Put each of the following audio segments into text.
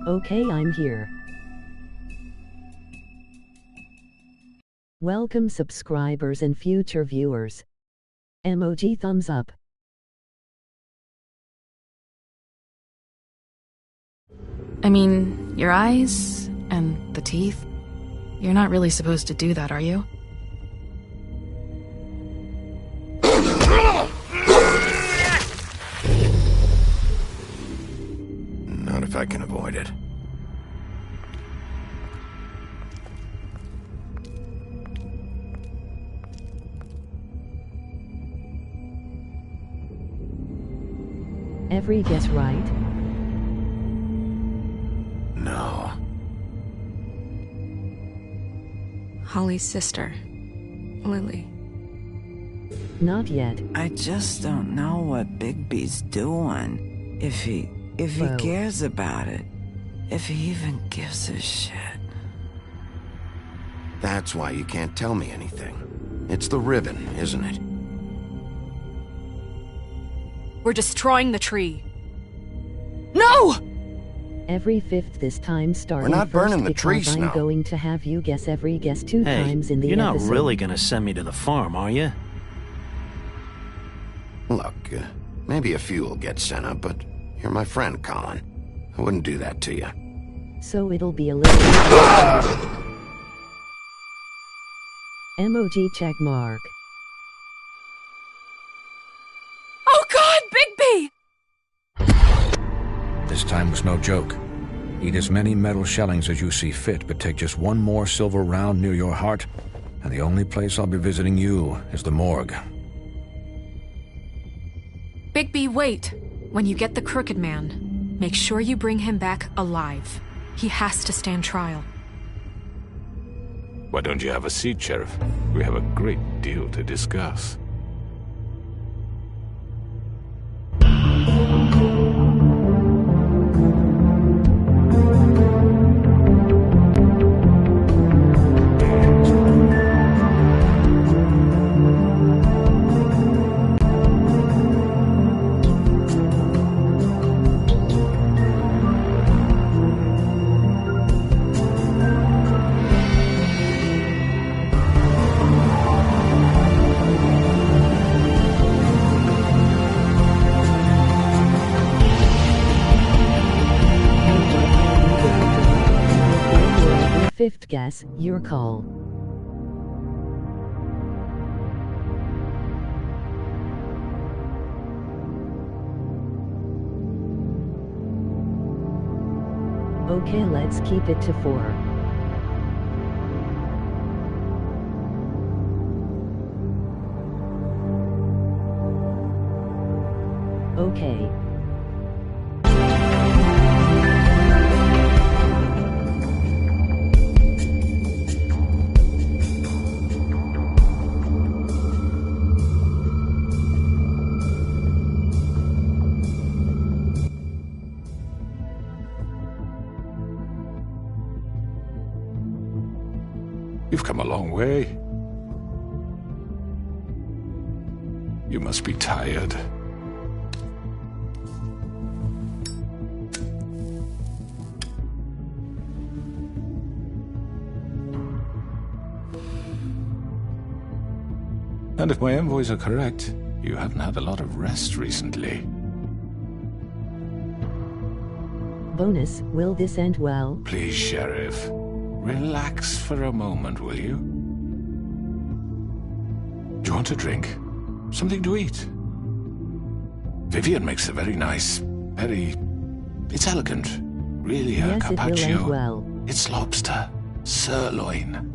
Okay, I'm here. Welcome subscribers and future viewers. Emoji thumbs up. I mean, your eyes and the teeth. You're not really supposed to do that, are you? Not if I can avoid it. Every guess right? No. Holly's sister, Lily. Not yet. I just don't know what Bigby's doing. If he Whoa. cares about it. If he even gives a shit. That's why you can't tell me anything. It's the ribbon, isn't it? We're destroying the tree. No! Every fifth this time starting We're not first burning the tree, because I'm Snow. going to have you guess every guess two Hey, times in the you're not episode. really gonna send me to the farm, are you? Look, maybe a few will get sent up, but you're my friend, Colin. I wouldn't do that to you. So it'll be a little... Emoji check mark. Oh God, Bigby! This time was no joke. Eat as many metal shellings as you see fit, but take just one more silver round near your heart, and the only place I'll be visiting you is the morgue. Bigby, wait. When you get the Crooked Man, make sure you bring him back alive. He has to stand trial. Why don't you have a seat, Sheriff? We have a great deal to discuss. Fifth guess, your call. Okay, let's keep it to 4. Okay. You've come a long way. You must be tired. And if my envoys are correct, you haven't had a lot of rest recently. Bonus, will this end well? Please, Sheriff. Relax for a moment, will you? Do you want a drink? Something to eat? Vivian makes a very nice, it's elegant. Really, her Yes, it will carpaccio. end well. It's lobster. Sirloin.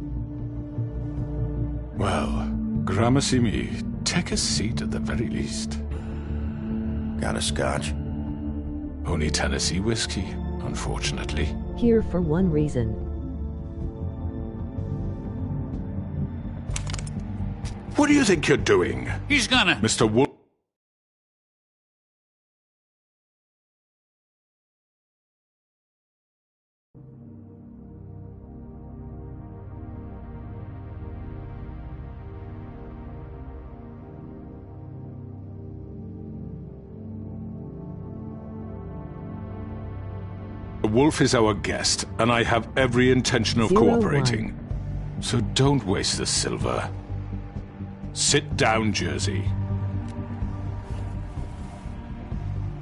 Well, gramercy me. Take a seat at the very least. Got a scotch? Only Tennessee whiskey, unfortunately. Here for one reason. What do you think you're doing? He's gonna... Mr. Wolf? Wolf is our guest, and I have every intention of 0-1. cooperating. So don't waste the silver. Sit down, Jersey.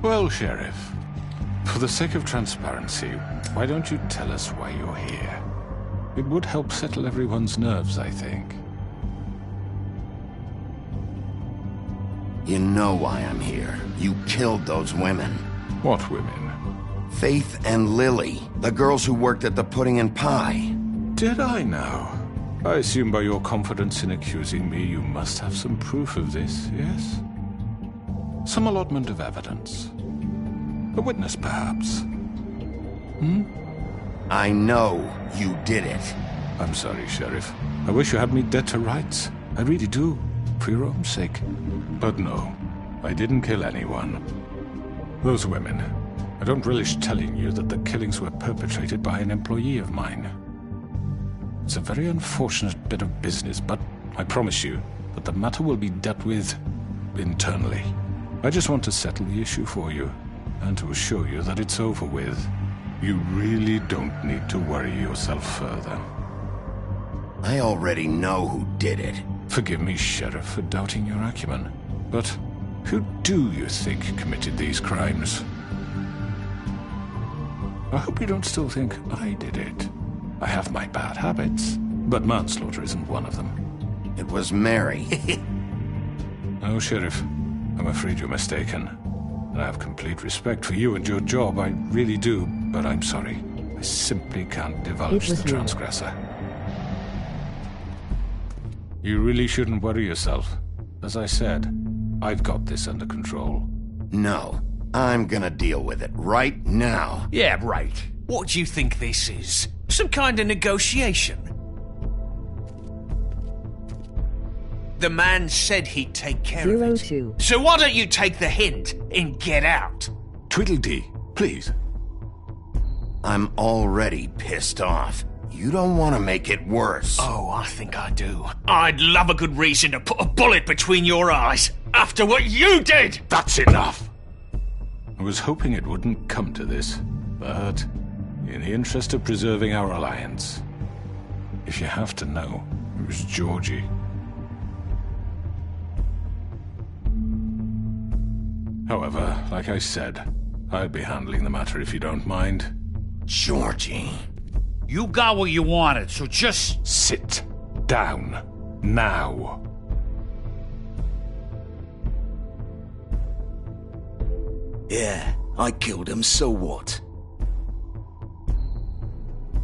Well, Sheriff, for the sake of transparency, why don't you tell us why you're here? It would help settle everyone's nerves, I think. You know why I'm here. You killed those women. What women? Faith and Lily, the girls who worked at the Pudding and Pie. Did I now? I assume by your confidence in accusing me, you must have some proof of this, yes? Some allotment of evidence. A witness, perhaps? I know you did it. I'm sorry, Sheriff. I wish you had me dead to rights. I really do, for your own sake. But no, I didn't kill anyone. Those women. I don't relish telling you that the killings were perpetrated by an employee of mine. It's a very unfortunate bit of business, but I promise you that the matter will be dealt with internally. I just want to settle the issue for you, and to assure you that it's over with. You really don't need to worry yourself further. I already know who did it. Forgive me, Sheriff, for doubting your acumen, but who do you think committed these crimes? I hope you don't still think I did it. I have my bad habits, but manslaughter isn't one of them. It was Mary. No, Sheriff, I'm afraid you're mistaken. And I have complete respect for you and your job, I really do, but I'm sorry. I simply can't divulge the transgressor. You really shouldn't worry yourself. As I said, I've got this under control. No, I'm gonna deal with it right now. Yeah, right. What do you think this is? Some kind of negotiation? The man said he'd take care of it. 0-2. So why don't you take the hint and get out? Tweedledee, please. I'm already pissed off. You don't want to make it worse. Oh, I think I do. I'd love a good reason to put a bullet between your eyes after what you did! That's enough! I was hoping it wouldn't come to this, but in the interest of preserving our alliance, if you have to know, it was Georgie. However, like I said, I'll be handling the matter if you don't mind. Georgie. You got what you wanted, so just... Sit down. Now. Yeah, I killed him, so what?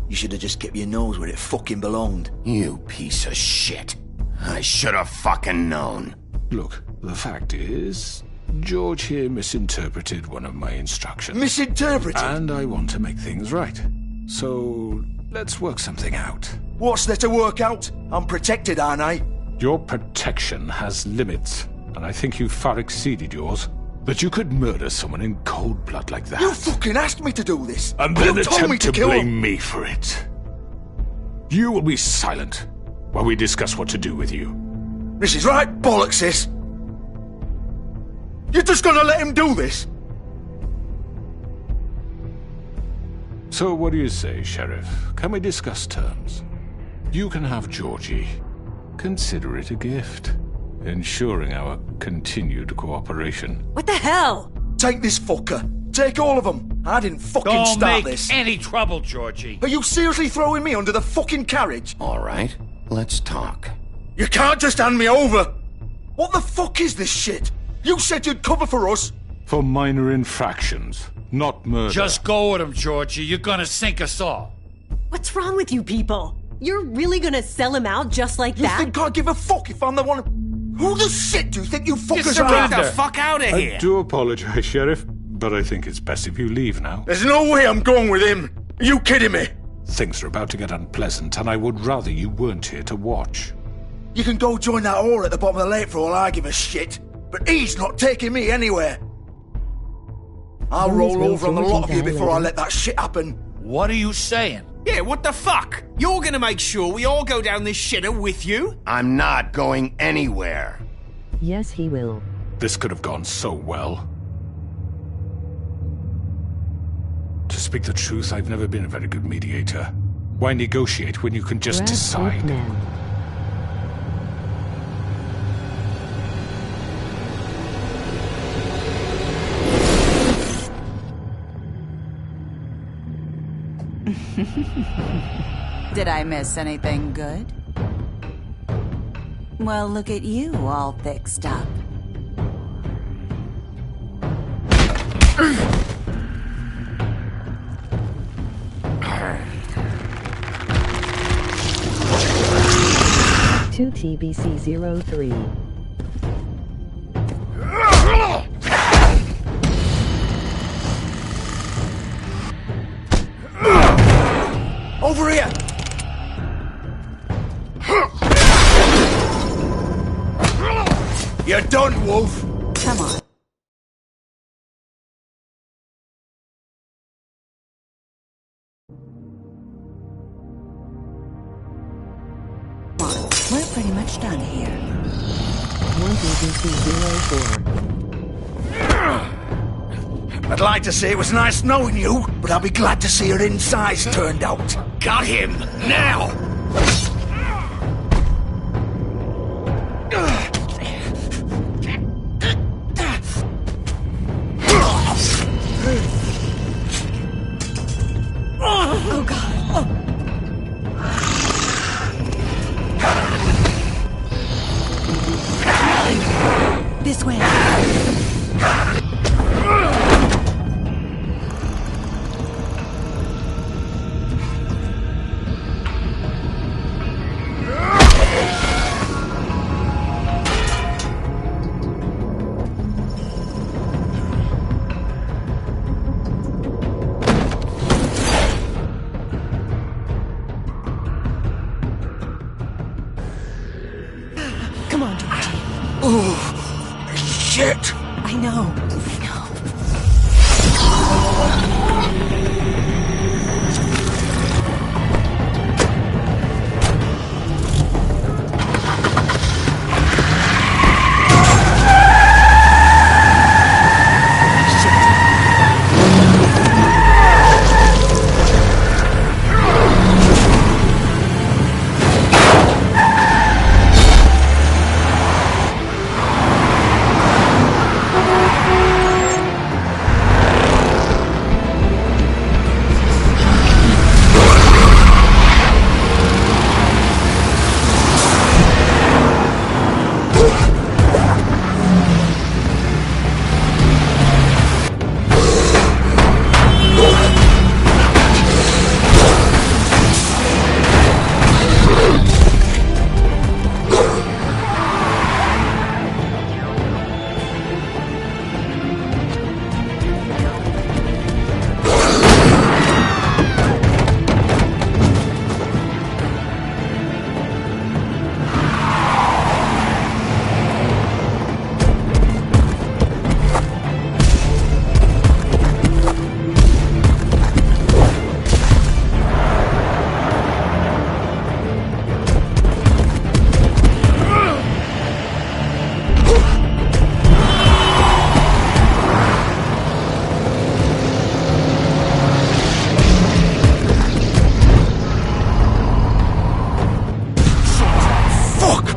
You should have just kept your nose where it fucking belonged. You piece of shit. I should have fucking known. Look, the fact is, George here misinterpreted one of my instructions. Misinterpreted? And I want to make things right. So, let's work something out. What's there to work out? I'm protected, aren't I? Your protection has limits, and I think you've far exceeded yours. That you could murder someone in cold blood like that. You fucking asked me to do this! And then you told me attempt to kill blame him. me for it. You will be silent while we discuss what to do with you. This is right bollocks, sis. You're just gonna let him do this? So what do you say, Sheriff? Can we discuss terms? You can have Georgie. Consider it a gift, ensuring our continued cooperation. What the hell? Take this fucker. Take all of them. I didn't fucking Don't start make this. any trouble, Georgie. Are you seriously throwing me under the fucking carriage? All right, let's talk. You can't just hand me over. What the fuck is this shit? You said you'd cover for us. For minor infractions, not murder. Just go with him, Georgie. You're gonna sink us all. What's wrong with you people? You're really gonna sell him out just like You that? think I give a fuck if I'm the one? Who the shit do you think you fuckers Get are? the fuck out of here! I do apologize, Sheriff, but I think it's best if you leave now. There's no way I'm going with him. Are you kidding me? Things are about to get unpleasant, and I would rather you weren't here to watch. You can go join that whore at the bottom of the lake for all I give a shit. But he's not taking me anywhere. I'll Those roll will over on the lot of you Georgie before I down let that shit happen. What are you saying? Yeah, what the fuck? You're gonna make sure we all go down this shitter with you? I'm not going anywhere. Yes, he will. This could have gone so well. To speak the truth, I've never been a very good mediator. Why negotiate when you can just decide? Did I miss anything good? Well, look at you, all fixed up. To TBC-03. Over here! You're done, Wolf! Come on. We're pretty much done here. 1BBC-04. I'd like to say it was nice knowing you, but I'll be glad to see your insides turned out. Got him! Now! Oh, God. This way. Come on, Georgie. Oh, shit! I know.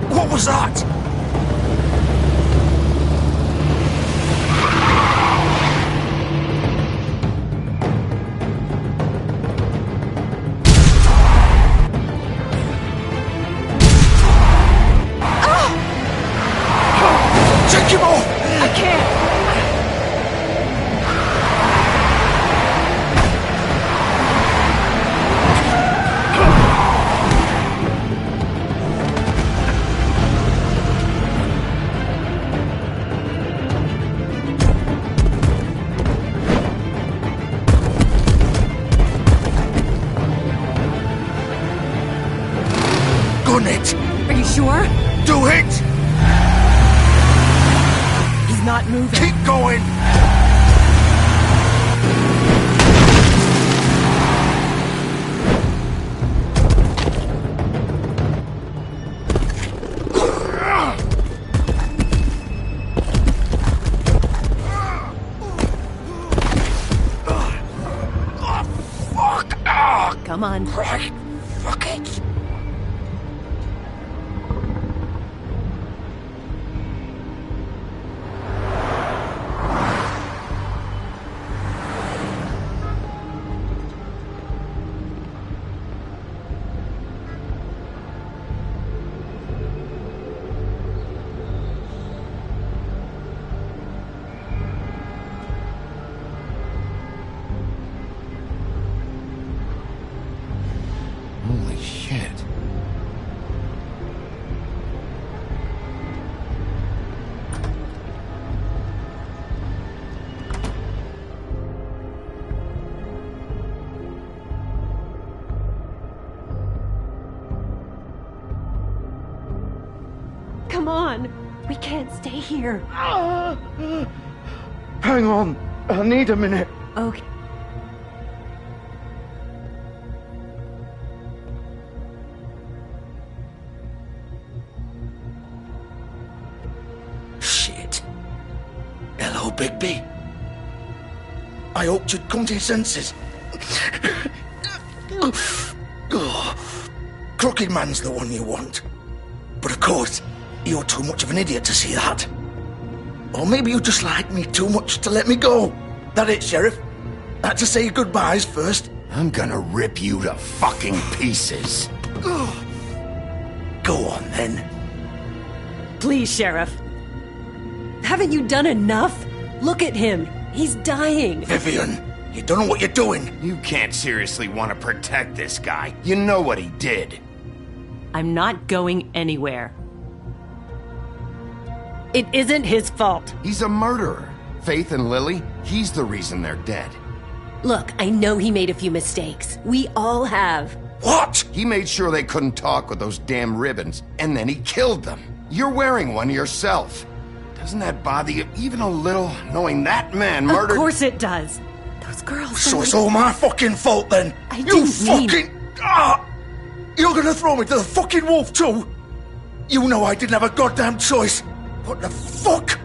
What was that? Take him off! I can't. Gun it! Are you sure? Do it! He's not moving. Keep going! Come on. Right, fuck it. Holy shit. Come on. We can't stay here. Hang on. I need a minute. Okay. Shit. Hello, Bigby. I hoped you'd come to your senses. Crooked Man's the one you want. But of course, you're too much of an idiot to see that. Or maybe you just like me too much to let me go. That it, Sheriff? I had to say your goodbyes first. I'm gonna rip you to fucking pieces. Go on, then. Please, Sheriff. Haven't you done enough? Look at him. He's dying. Vivian, you don't know what you're doing. You can't seriously want to protect this guy. You know what he did. I'm not going anywhere. It isn't his fault. He's a murderer. Faith and Lily, he's the reason they're dead. Look, I know he made a few mistakes. We all have. What? He made sure they couldn't talk with those damn ribbons, and then he killed them. You're wearing one yourself. Doesn't that bother you even a little, knowing that man murdered... Of course it does. Those girls... So it's all my fucking fault, then? You fucking... You're gonna throw me to the fucking wolf, too? You know I didn't have a goddamn choice. What the fuck?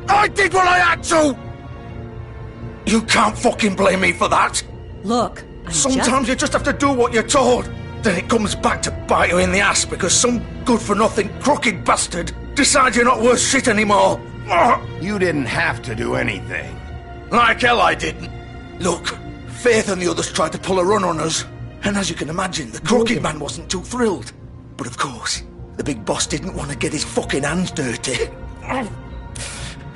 I did what I had to! You can't fucking blame me for that. Look, sometimes you just have to do what you're told. Then it comes back to bite you in the ass because some good-for-nothing crooked bastard decides you're not worth shit anymore. You didn't have to do anything. Like hell I didn't. Look, Faith and the others tried to pull a run on us. And as you can imagine, the Crooked Man wasn't too thrilled. But of course, the big boss didn't want to get his fucking hands dirty.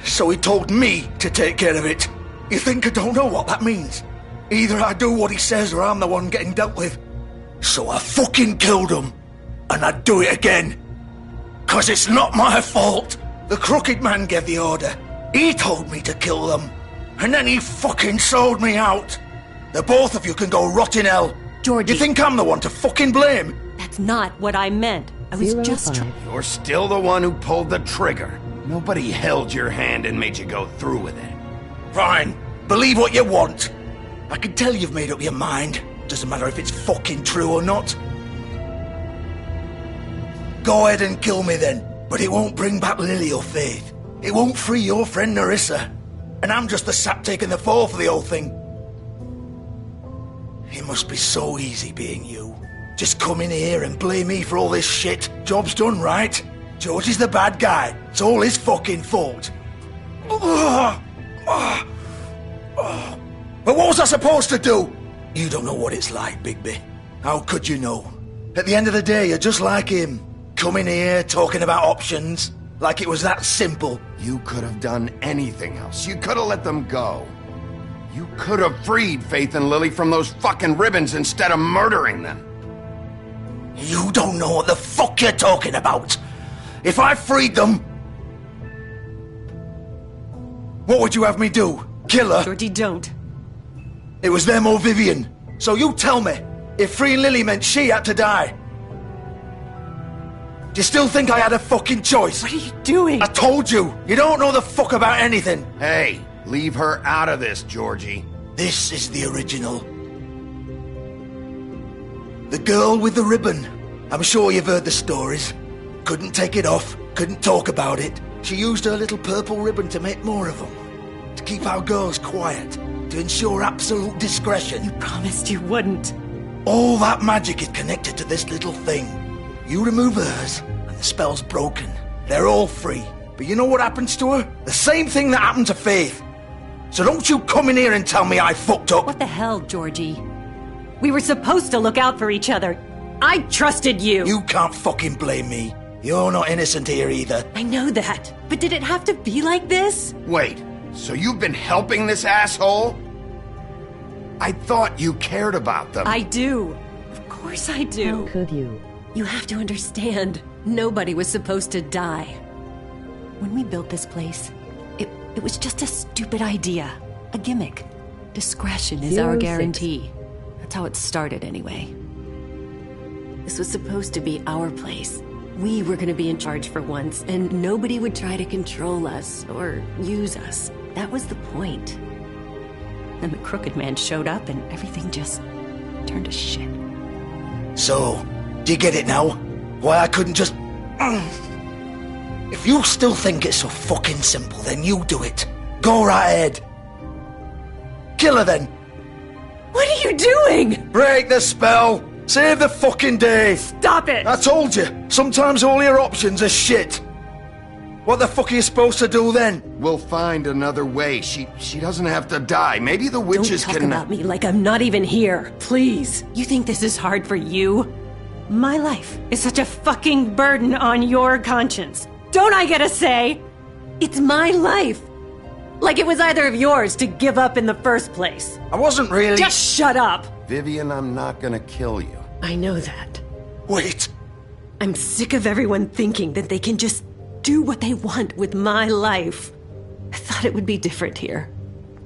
So he told me to take care of it. You think I don't know what that means? Either I do what he says or I'm the one getting dealt with. So I fucking killed him. And I'd do it again. 'Cause it's not my fault. The Crooked Man gave the order. He told me to kill them. And then he fucking sold me out. The both of you can go rot in hell. Georgie. You think I'm the one to fucking blame? That's not what I meant. I was just trying... You're still the one who pulled the trigger. Nobody held your hand and made you go through with it. Fine. Believe what you want. I can tell you've made up your mind. Doesn't matter if it's fucking true or not. Go ahead and kill me then. But it won't bring back Lily or Faith. It won't free your friend Nerissa. And I'm just the sap taking the fall for the whole thing. It must be so easy being you. Just come in here and blame me for all this shit. Job's done, right? George is the bad guy. It's all his fucking fault. But what was I supposed to do? You don't know what it's like, Bigby. How could you know? At the end of the day, you're just like him. Coming here, talking about options. Like it was that simple. You could have done anything else. You could have let them go. You could have freed Faith and Lily from those fucking ribbons instead of murdering them. You don't know what the fuck you're talking about. If I freed them... What would you have me do? Kill her? Georgie, don't. It was them or Vivian. So you tell me, if freeing Lily meant she had to die. Do you still think I had a fucking choice? What are you doing? I told you, you don't know the fuck about anything. Hey, leave her out of this, Georgie. This is the original. The girl with the ribbon. I'm sure you've heard the stories. Couldn't take it off, couldn't talk about it. She used her little purple ribbon to make more of them. To keep our girls quiet. to ensure absolute discretion. You promised you wouldn't. All that magic is connected to this little thing. You remove hers, and the spell's broken. They're all free. But you know what happens to her? The same thing that happened to Faith. So don't you come in here and tell me I fucked up. What the hell, Georgie? We were supposed to look out for each other. I trusted you. You can't fucking blame me. You're not innocent here either. I know that. But did it have to be like this? Wait, so you've been helping this asshole? I thought you cared about them. I do. Of course I do. How could you? You have to understand. Nobody was supposed to die. When we built this place, it was just a stupid idea. A gimmick. Discretion is our 06. guarantee. That's how it started anyway. This was supposed to be our place. We were going to be in charge for once, and nobody would try to control us or use us. That was the point. Then the Crooked Man showed up, and everything just turned to shit. So, do you get it now? Why I couldn't just... If you still think it's so fucking simple, then you do it. Go right ahead. Kill her then. What are you doing? Break the spell. Save the fucking day. Stop it. I told you. Sometimes all your options are shit. What the fuck are you supposed to do then? We'll find another way. She doesn't have to die. Maybe the witches Don't talk can... about me like I'm not even here. Please. You think this is hard for you? My life is such a fucking burden on your conscience. Don't I get a say? It's my life. Like it was either of yours to give up in the first place. I wasn't really... Just shut up. Vivian, I'm not gonna kill you. I know that. Wait. I'm sick of everyone thinking that they can just do what they want with my life. I thought it would be different here.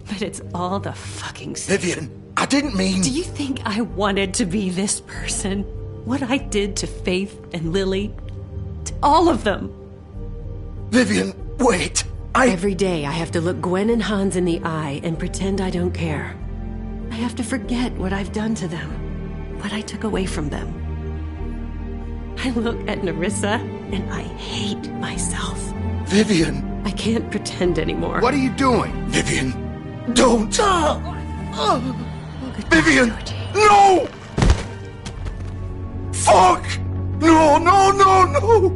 But it's all the fucking same. Vivian, I didn't mean... Do you think I wanted to be this person? What I did to Faith and Lily? To all of them? Vivian, wait. Every day I have to look Gwen and Hans in the eye and pretend I don't care. I have to forget what I've done to them. What I took away from them. I look at Nerissa and I hate myself. Vivian. I can't pretend anymore. What are you doing? Vivian, don't. Vivian, no! Fuck! No, no, no, no!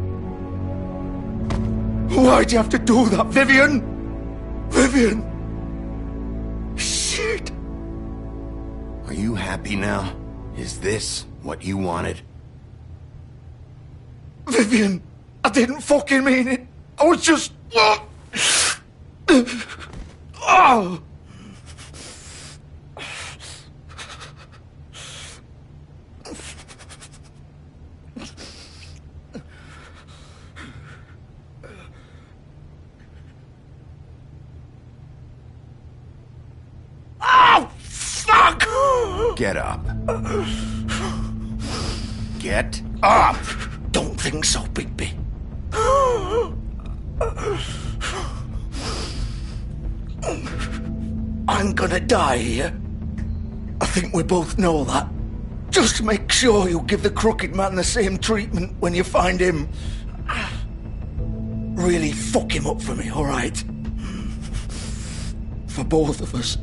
Why'd you have to do that, Vivian? Vivian! Shit! Are you happy now? Is this what you wanted? Vivian, I didn't fucking mean it. I was just... Oh! Get up. Get up! Don't think so, Bigby. I'm gonna die here. I think we both know that. Just make sure you give the Crooked Man the same treatment when you find him. Really fuck him up for me, alright? For both of us.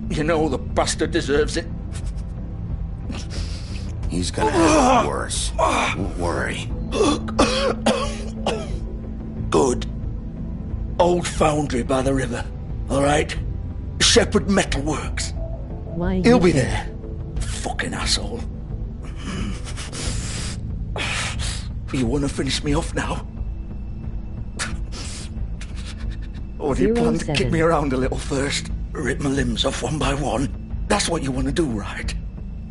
You know the bastard deserves it. He's gonna have it worse. Don't worry. Good. Old foundry by the river. Alright? Shepherd Metalworks. Why He'll you be can't- there. Fucking asshole. You wanna finish me off now? Or do you plan to kick 07. me around a little first? Rip my limbs off one by one? That's what you want to do, right?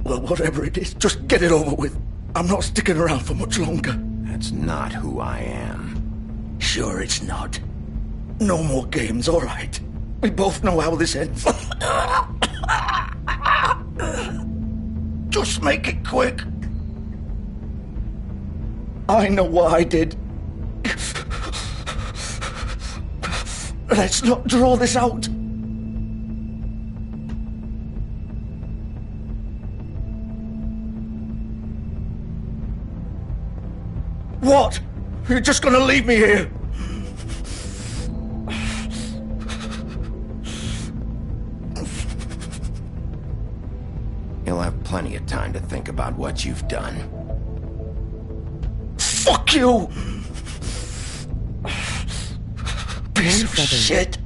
Well, whatever it is, just get it over with. I'm not sticking around for much longer. That's not who I am. Sure it's not. No more games, all right? We both know how this ends. Just make it quick. I know what I did. Let's not draw this out. What? You're just gonna leave me here? You'll have plenty of time to think about what you've done. Fuck you! Piece of 1-7. shit!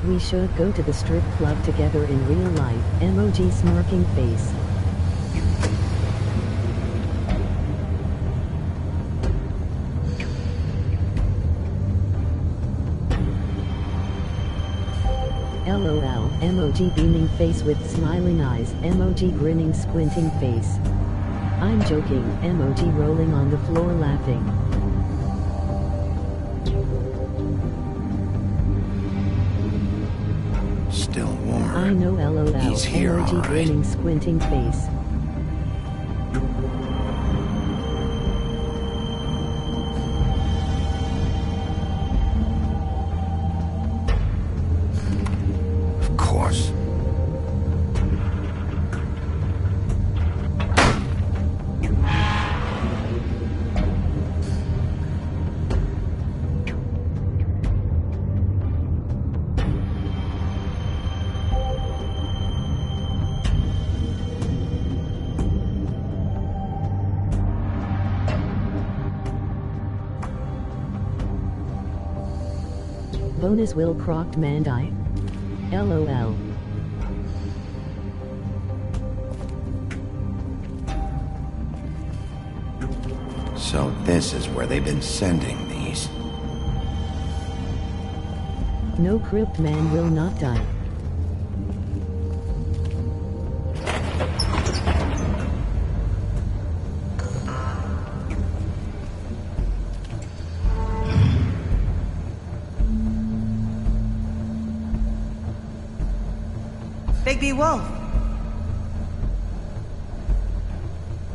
We should go to the strip club together in real life. MOG smirking face. LOL. MOG beaming face with smiling eyes. MOG grinning squinting face. I'm joking. MOG rolling on the floor laughing. Still warm. I know LOL. He's here, MOG all right. grinning squinting face. Of course. Bonus Will Crocked Mandai? LOL. So this is where they've been sending these. No crypt man will not die. Bigby Wolf.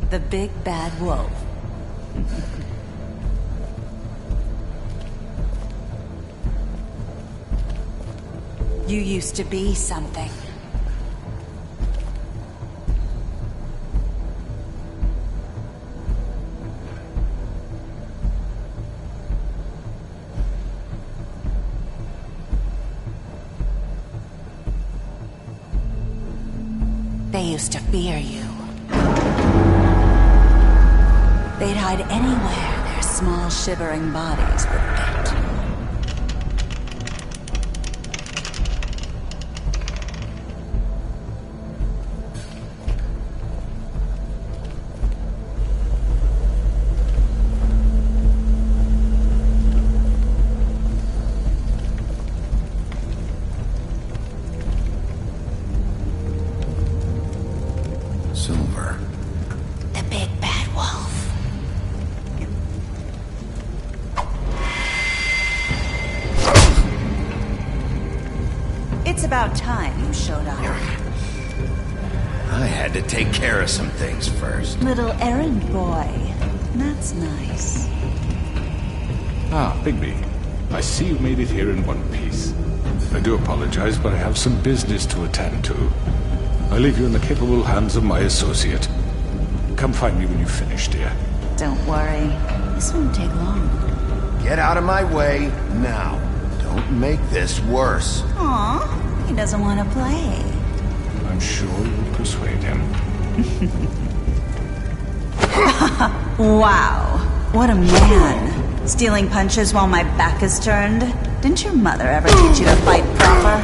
The big bad wolf. You used to be something. They used to fear you. They'd hide anywhere their small shivering bodies would fit. Silver. The big bad wolf. It's about time you showed up. I had to take care of some things first. Little errand boy. That's nice. Ah, Bigby. I see you made it here in one piece. I do apologize, but I have some business to attend to. I leave you in the capable hands of my associate. Come find me when you finish, dear. Don't worry. This won't take long. Get out of my way now. Don't make this worse. Aw, he doesn't want to play. I'm sure you'll persuade him. Wow. What a man. Stealing punches while my back is turned? Didn't your mother ever teach you to fight proper?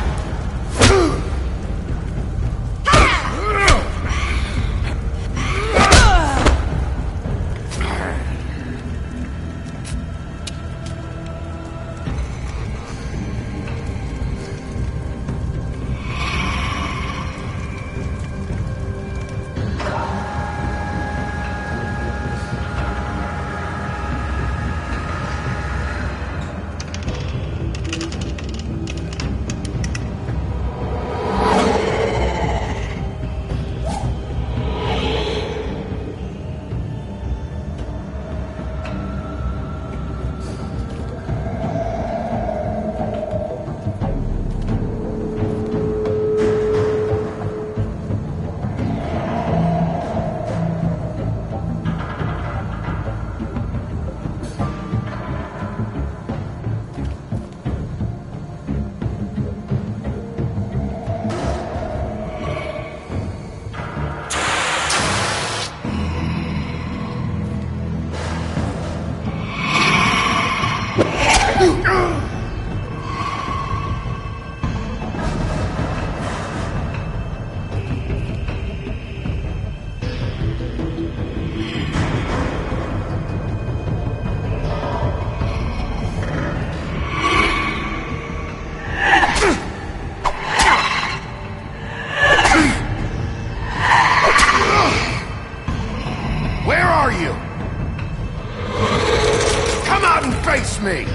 Where are you? Come out and face me!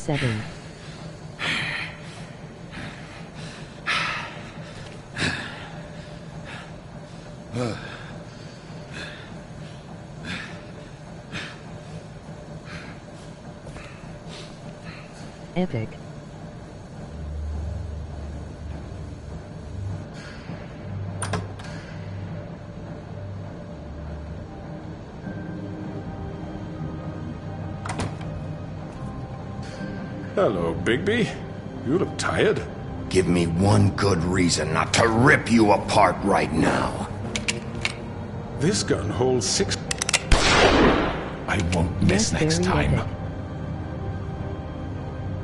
Seven. Epic. Hello, Bigby. You look tired. Give me one good reason not to rip you apart right now. This gun holds 6... I won't miss next time.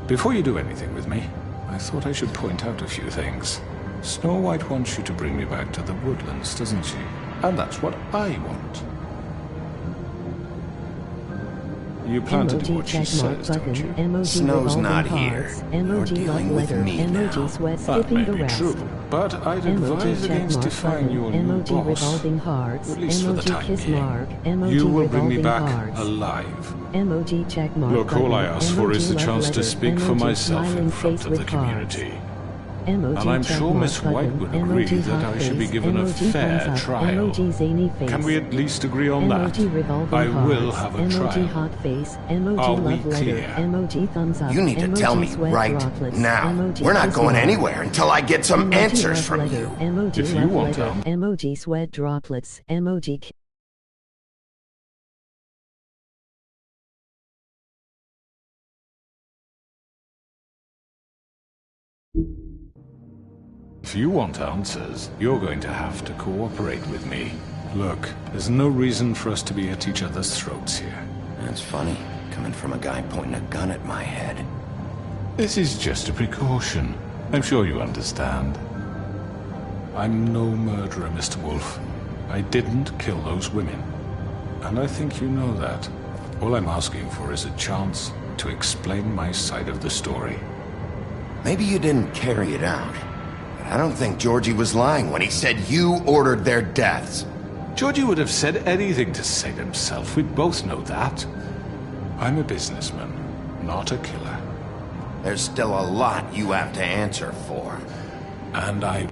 Before you do anything with me, I thought I should point out a few things. Snow White wants you to bring me back to the woodlands, doesn't she? And that's what I want. You plan to do what she says, don't you? Snow's not here. You're dealing with me now. That may be true, but I'd advise against defying your new boss, at least for the time being. You will bring me back alive. Look, all I ask for is the chance to speak for myself in front of the community. And I'm sure Miss White would agree that I should be given a fair trial. Can we at least agree on that? I will have a trial. Are we clear? You need to tell me right now. We're not going anywhere until I get some answers from you. If you want them. Emoji sweat droplets. Emoji. If you want answers, you're going to have to cooperate with me. Look, there's no reason for us to be at each other's throats here. That's funny, coming from a guy pointing a gun at my head. This is just a precaution. I'm sure you understand. I'm no murderer, Mr. Wolf. I didn't kill those women. And I think you know that. All I'm asking for is a chance to explain my side of the story. Maybe you didn't carry it out. I don't think Georgie was lying when he said you ordered their deaths. Georgie would have said anything to save himself. We both know that. I'm a businessman, not a killer. There's still a lot you have to answer for. And I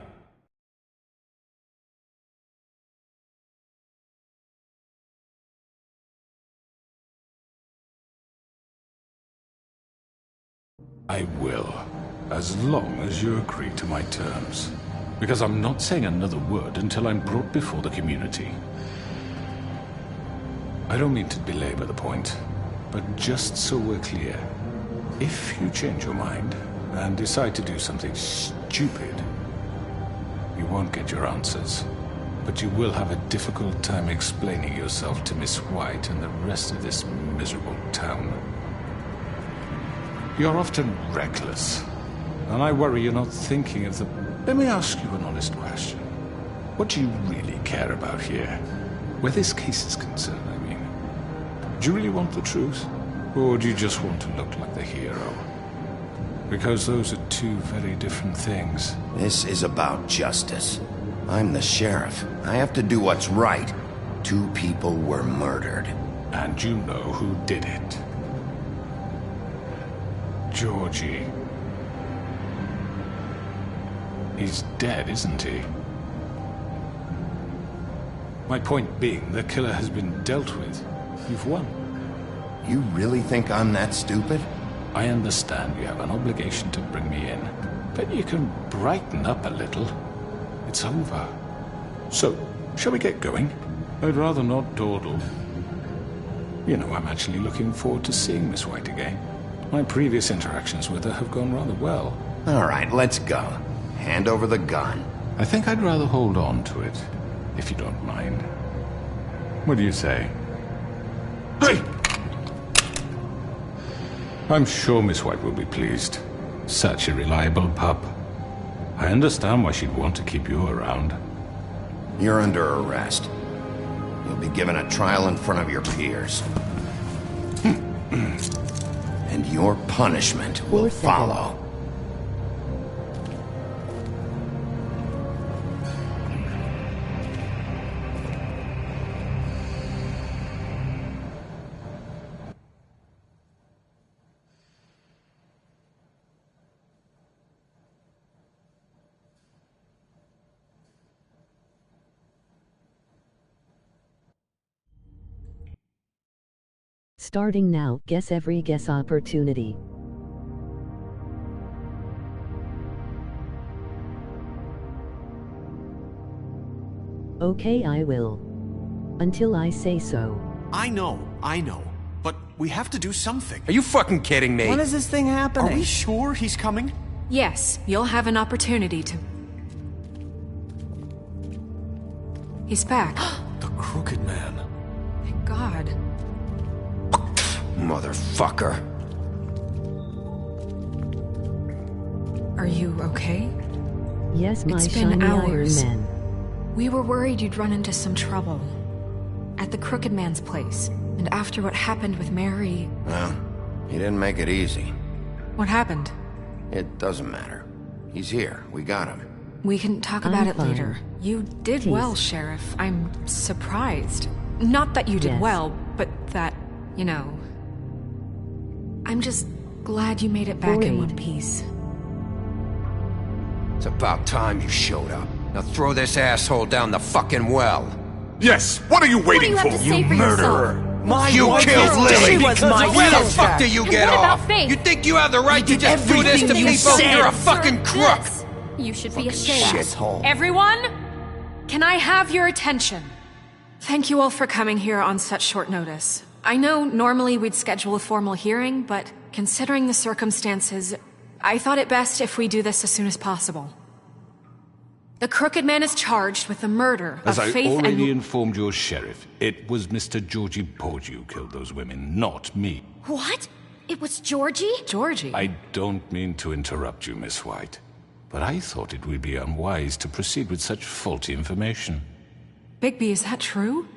will. As long as you agree to my terms. Because I'm not saying another word until I'm brought before the community. I don't mean to belabor the point, but just so we're clear, if you change your mind and decide to do something stupid, you won't get your answers. But you will have a difficult time explaining yourself to Miss White and the rest of this miserable town. You're often reckless. And I worry you're not thinking of the... Let me ask you an honest question. What do you really care about here? Where this case is concerned, I mean. Do you really want the truth? Or do you just want to look like the hero? Because those are two very different things. This is about justice. I'm the sheriff. I have to do what's right. 2 people were murdered. And you know who did it. Georgie. He's dead, isn't he? My point being, the killer has been dealt with. You've won. You really think I'm that stupid? I understand you have an obligation to bring me in, but you can brighten up a little. It's over. So, shall we get going? I'd rather not dawdle. You know, I'm actually looking forward to seeing Miss White again. My previous interactions with her have gone rather well. All right, let's go. Hand over the gun. I think I'd rather hold on to it, if you don't mind. What do you say? Hey! I'm sure Miss White will be pleased. Such a reliable pup. I understand why she'd want to keep you around. You're under arrest. You'll be given a trial in front of your peers. And your punishment will follow. Starting now, guess every guess opportunity. Okay, I will. Until I say so. I know. but we have to do something. Are you fucking kidding me? When is this thing happening? Are we sure he's coming? Yes, you'll have an opportunity to... He's back. The Crooked Man. Thank God. Motherfucker. Are you okay? Yes, my It's been shiny hours. Iron Man. We were worried you'd run into some trouble. At the Crooked Man's place. And after what happened with Mary... Well, he didn't make it easy. What happened? It doesn't matter. He's here. We got him. We can talk about it fine. later. You did Please. well, Sheriff. I'm surprised. Not that you did Yes. well, but that, you know... I'm just glad you made it back in Worried. one piece. It's about time you showed up. Now throw this asshole down the fucking well. Yes, what are you waiting What do you have to say for Murderer! yourself? You killed Lily! She was my Where the sister. fuck do you And get what about off? Faith? You think you have the right to just do this to everything you people? said. You're a fucking crook! This. You should be ashamed. Shithole. Everyone, can I have your attention? Thank you all for coming here on such short notice. I know normally we'd schedule a formal hearing, but considering the circumstances, I thought it best if we do this as soon as possible. The Crooked Man is charged with the murder As of I Faith already and... informed your sheriff, it was Mr. Georgie Porgy who killed those women, not me. What? It was Georgie? Georgie? I don't mean to interrupt you, Miss White, but I thought it would be unwise to proceed with such faulty information. Bigby, is that true?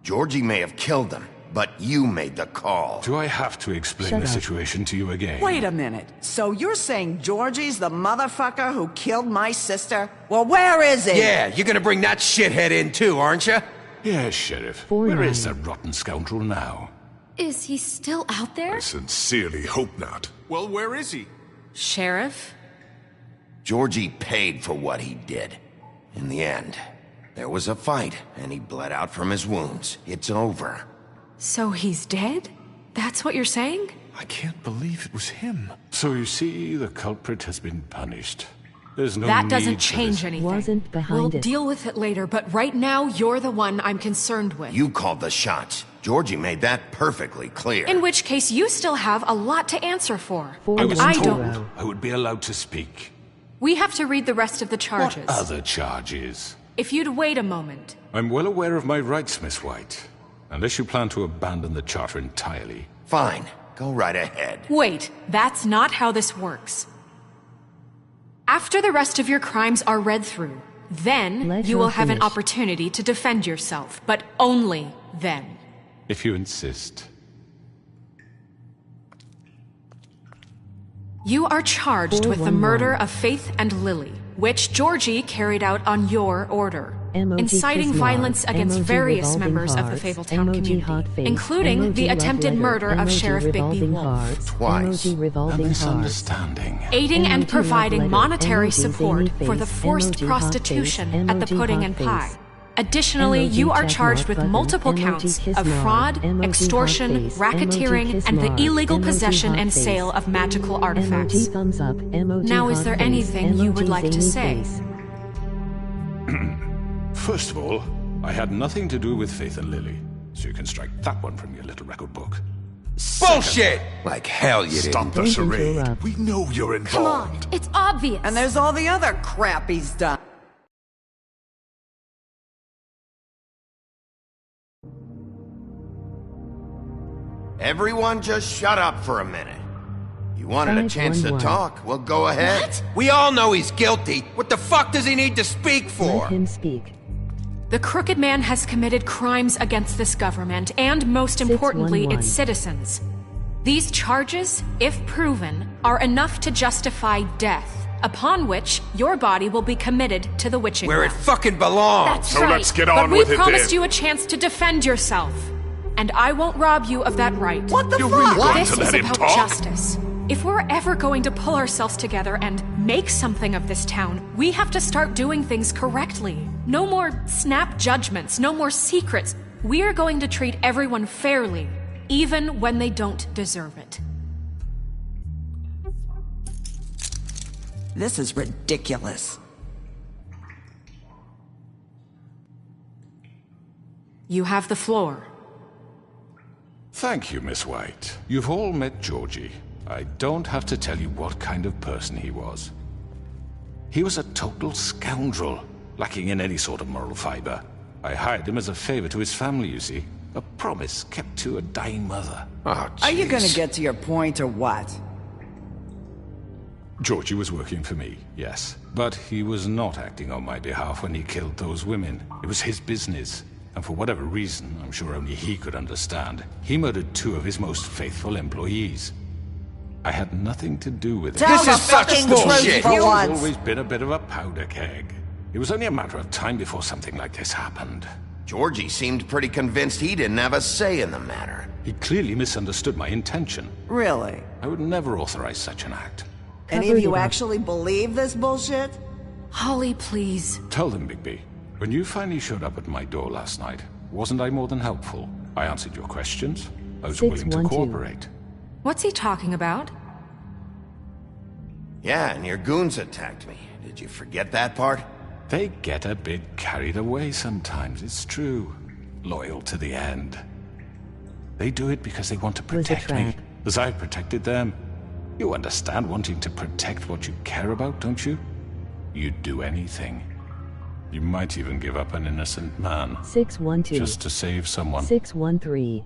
Georgie may have killed him, but you made the call. Do I have to explain Shut the up. situation to you again? Wait a minute. So you're saying Georgie's the motherfucker who killed my sister? Well, where is he? Yeah, you're gonna bring that shithead in too, aren't you? Yes, Sheriff. 4-9. Where is that rotten scoundrel now? Is he still out there? I sincerely hope not. Well, where is he? Sheriff? Georgie paid for what he did. In the end, there was a fight, and he bled out from his wounds. It's over. So he's dead? That's what you're saying? I can't believe it was him. So you see, the culprit has been punished. There's no That need doesn't for change this. anything. Wasn't behind We'll it. deal with it later, but right now, you're the one I'm concerned with. You called the shots. Georgie made that perfectly clear. In which case, you still have a lot to answer for. I was I told don't. I would be allowed to speak. We have to read the rest of the charges. What other charges? If you'd wait a moment. I'm well aware of my rights, Miss White. Unless you plan to abandon the charter entirely. Fine. Go right ahead. Wait, that's not how this works. After the rest of your crimes are read through, then Let you her will have an finish. opportunity to defend yourself, but only then. If you insist. You are charged with the 411. murder of Faith and Lily, which Georgie carried out on your order. Emoji Inciting kiss violence love, against emoji various revolving members of hearts, the Fabletown emoji community, hot face, including emoji the love attempted letter, murder of emoji Sheriff Bigby revolving Wolf. hearts, Twice. emoji A revolving hearts. misunderstanding. Aiding and Emoji providing love letter, monetary emoji support zany for the face, forced emoji hot prostitution face, at the emoji Pudding hot and face. Pie. Additionally, Emoji you are check charged mark with button, multiple emoji counts kiss of mark, fraud, emoji hot extortion, face, racketeering, emoji kiss and the mark, illegal emoji possession hot and face. sale of magical artifacts. Emoji thumbs up, emoji Now, is hot there face, anything you would emoji like to zany say? face. First of all, I had nothing to do with Faith and Lily, so you can strike that one from your little record book. Bullshit! Like hell you Stop didn't. the charade. We know you're Come involved. on, it's obvious. And there's all the other crap he's done. Everyone just shut up for a minute. You wanted a chance to 511. talk? Well, go ahead. What? We all know he's guilty. What the fuck does he need to speak for? Let him speak. The Crooked Man has committed crimes against this government and, most importantly, 611. its citizens. These charges, if proven, are enough to justify death, upon which your body will be committed to the witching Where it well. fucking belongs. That's So right. let's get But on we with it promised then. you a chance to defend yourself, and I won't rob you of that right. What the You're fuck? really going This to is let him about talk? justice. If we're ever going to pull ourselves together and make something of this town, we have to start doing things correctly. No more snap judgments, no more secrets. We are going to treat everyone fairly, even when they don't deserve it. This is ridiculous. You have the floor. Thank you, Miss White. You've all met Georgie. I don't have to tell you what kind of person he was. He was a total scoundrel, lacking in any sort of moral fiber. I hired him as a favor to his family, you see. A promise kept to a dying mother. Oh, Are you gonna get to your point or what? Georgie was working for me, yes. But he was not acting on my behalf when he killed those women. It was his business. And for whatever reason, I'm sure only he could understand, he murdered 2 of his most faithful employees. I had nothing to do with it. This is fucking bullshit! I've always been a bit of a powder keg. It was only a matter of time before something like this happened. Georgie seemed pretty convinced he didn't have a say in the matter. He clearly misunderstood my intention. Really? I would never authorize such an act. Any of you actually believe this bullshit? Holly, please. Tell them, Bigby. When you finally showed up at my door last night, wasn't I more than helpful? I answered your questions. I was willing to cooperate. What's he talking about? Yeah, and your goons attacked me. Did you forget that part? They get a bit carried away sometimes, it's true. Loyal to the end. They do it because they want to protect me, as I protected them. You understand wanting to protect what you care about, don't you? You'd do anything. You might even give up an innocent man. 612. Just to save someone. 613.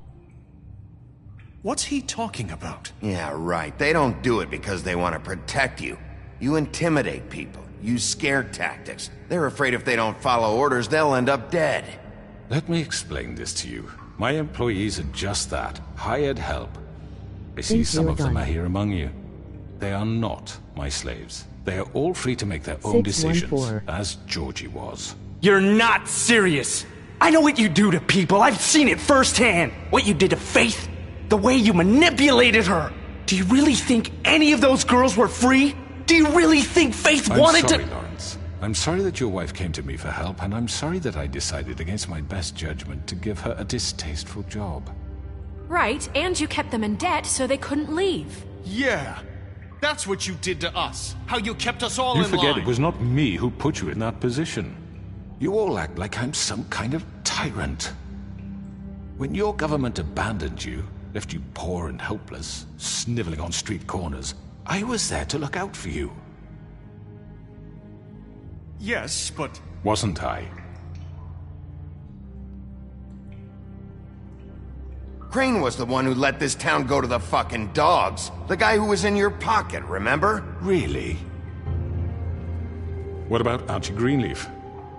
What's he talking about? Yeah, right. They don't do it because they want to protect you. You intimidate people. Use scare tactics. They're afraid if they don't follow orders, they'll end up dead. Let me explain this to you. My employees are just that. Hired help. I see some of them are here among you. They are not my slaves. They are all free to make their own decisions, as Georgie was. You're not serious. I know what you do to people. I've seen it firsthand. What you did to Faith. The way you manipulated her. Do you really think any of those girls were free? Do you really think Faith wanted to— I'm sorry, Lawrence. I'm sorry that your wife came to me for help, and I'm sorry that I decided against my best judgment to give her a distasteful job. Right, and you kept them in debt so they couldn't leave. Yeah. That's what you did to us. How you kept us all in line. You forget it was not me who put you in that position. You all act like I'm some kind of tyrant. When your government abandoned you, left you poor and helpless, sniveling on street corners, I was there to look out for you. Yes, but... Wasn't I? Crane was the one who let this town go to the fucking dogs. The guy who was in your pocket, remember? Really? What about Archie Greenleaf?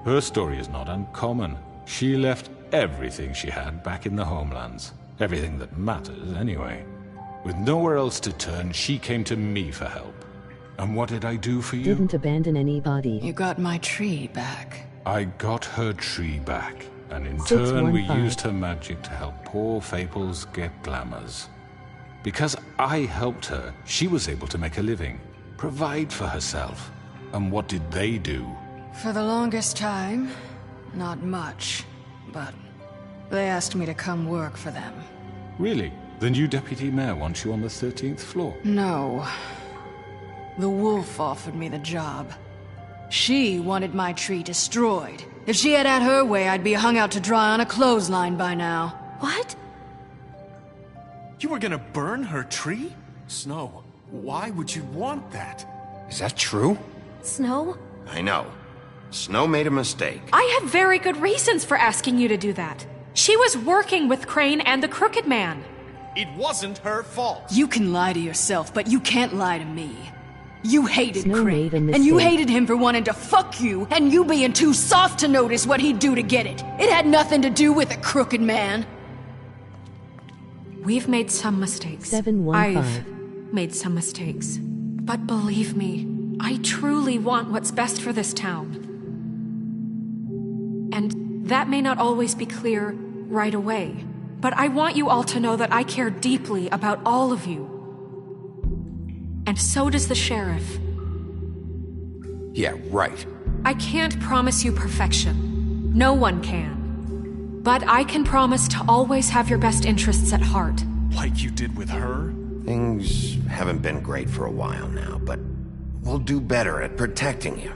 Her story is not uncommon. She left everything she had back in the homelands. Everything that matters, anyway. With nowhere else to turn, she came to me for help. And what did I do for you? Didn't abandon anybody. You got my tree back. I got her tree back. And in turn, we used her magic to help poor Faples get glamours. Because I helped her, she was able to make a living, provide for herself. And what did they do? For the longest time, not much. But they asked me to come work for them. Really? The new deputy mayor wants you on the 13th floor? No. The wolf offered me the job. She wanted my tree destroyed. If she had her way, I'd be hung out to dry on a clothesline by now. What? You were gonna burn her tree? Snow, why would you want that? Is that true? Snow? I know. Snow made a mistake. I had very good reasons for asking you to do that. She was working with Crane and the Crooked Man. It wasn't her fault. You can lie to yourself, but you can't lie to me. You hated Snow Crane, made a and you mistake. hated him for wanting to fuck you, and you being too soft to notice what he'd do to get it. It had nothing to do with the Crooked Man. We've made some mistakes. 715. I've made some mistakes. But believe me, I truly want what's best for this town. And that may not always be clear right away, but I want you all to know that I care deeply about all of you. And so does the sheriff. Yeah, right. I can't promise you perfection. No one can. But I can promise to always have your best interests at heart. Like you did with her? Things haven't been great for a while now, but we'll do better at protecting you.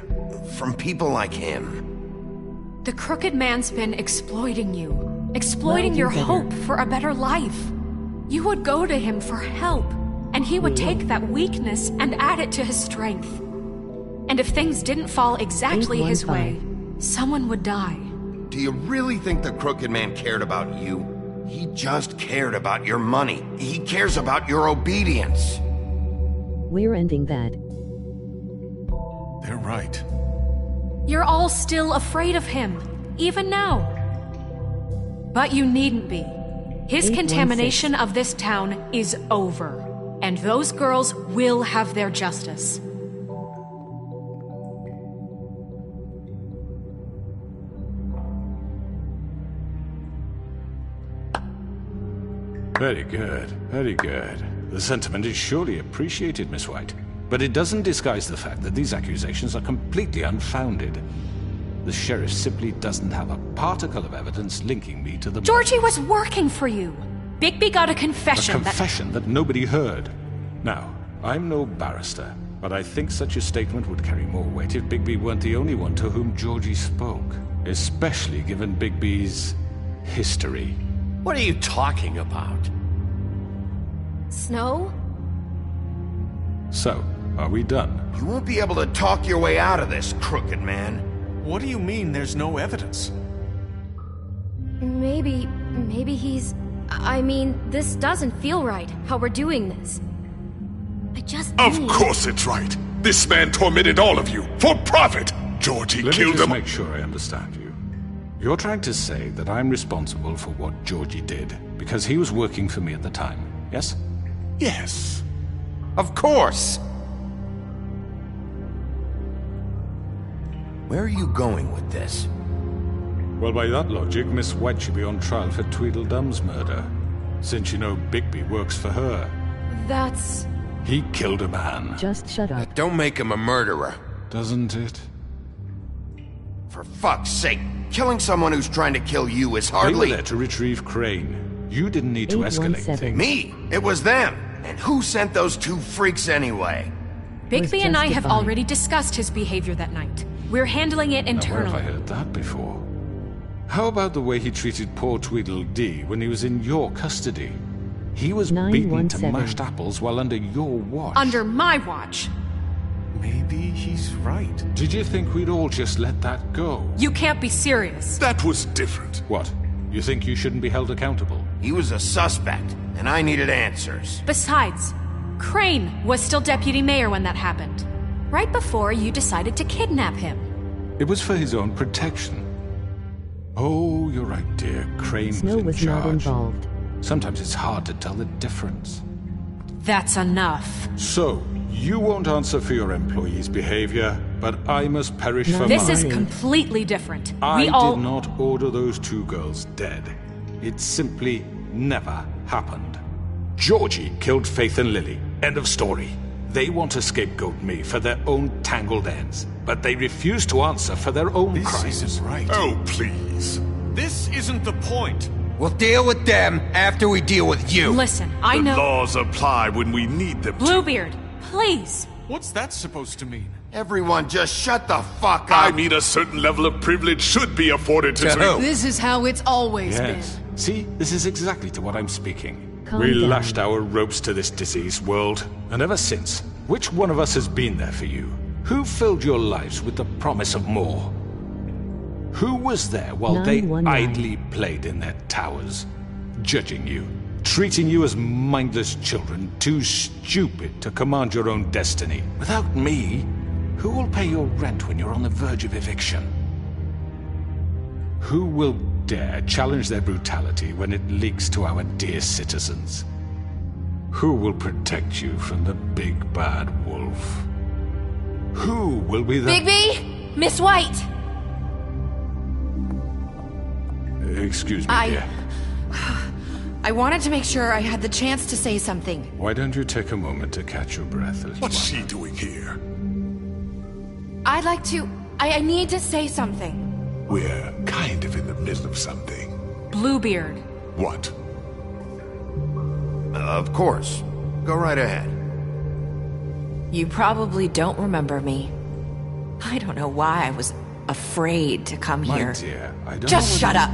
From people like him. The Crooked Man's been exploiting you. Exploiting your hope for a better life. You would go to him for help, and he would take that weakness and add it to his strength. And if things didn't fall exactly his way, someone would die. Do you really think the Crooked Man cared about you? He just cared about your money. He cares about your obedience. We're ending that. They're right. You're all still afraid of him, even now. But you needn't be. His contamination of this town is over, and those girls will have their justice. Very good, very good. The sentiment is surely appreciated, Miss White. But it doesn't disguise the fact that these accusations are completely unfounded. The sheriff simply doesn't have a particle of evidence linking me to the Georgie murders. was working for you. Bigby got a confession. A confession that nobody heard. Now, I'm no barrister, but I think such a statement would carry more weight if Bigby weren't the only one to whom Georgie spoke. Especially given Bigby's history. What are you talking about? Snow? So, are we done? You won't be able to talk your way out of this, Crooked Man. What do you mean there's no evidence? Maybe he's... I mean, this doesn't feel right, how we're doing this. I just Of course it's right. This man tormented all of you, for profit. Georgie Let killed me just them. make sure I understand you. You're trying to say that I'm responsible for what Georgie did, because he was working for me at the time, yes? Yes. Of course! Where are you going with this? Well, by that logic, Miss White should be on trial for Tweedledum's murder, since you know Bigby works for her. That's... He killed a man. Just shut up. Don't make him a murderer. Doesn't it? For fuck's sake, killing someone who's trying to kill you is They were hardly... there to retrieve Crane. You didn't need to escalate 817. things. Me! It was them! And who sent those two freaks anyway? Bigby and I have justified. already discussed his behavior that night. We're handling it Now, where have I internally. heard that before? How about the way he treated poor Tweedledee when he was in your custody? He was beaten to 917. mashed apples while under your watch. Under my watch. Maybe he's right. Did you think we'd all just let that go? You can't be serious. That was different. What? You think you shouldn't be held accountable? He was a suspect, and I needed answers. Besides, Crane was still deputy mayor when that happened. Right before you decided to kidnap him. It was for his own protection. Oh, you're right, dear. Crane Snow was in was not charge. involved. Sometimes it's hard to tell the difference. That's enough. So, you won't answer for your employees' behavior, but I must perish for This mine. is completely different. I We all... did not order those two girls dead. It simply never happened. Georgie killed Faith and Lily. End of story. They want to scapegoat me for their own tangled ends, but they refuse to answer for their own This crimes. isn't right. Oh, please. This isn't the point. We'll deal with them after we deal with you. Listen, I The know... laws apply when we need them to. Bluebeard, please. What's that supposed to mean? Everyone just shut the fuck up! I mean, a certain level of privilege should be afforded to... To who? This is how it's always Yes. See, this is exactly to what I'm speaking. Calm We down. lashed our ropes to this diseased world, and ever since, which one of us has been there for you? Who filled your lives with the promise of more? Who was there while they 919. idly played in their towers, judging you, treating you as mindless children, too stupid to command your own destiny? Without me, who will pay your rent when you're on the verge of eviction? Who will dare challenge their brutality when it leaks to our dear citizens? Who will protect you from the big bad wolf? Who will be the... Bigby! Miss White! Excuse me, dear. I wanted to make sure I had the chance to say something. Why don't you take a moment to catch your breath, little What's one? she doing here? I'd like to... I need to say something. We're kind of in the middle of something. Bluebeard. What? Of course. Go right ahead. You probably don't remember me. I don't know why I was afraid to come My here. dear, I don't Just know shut up!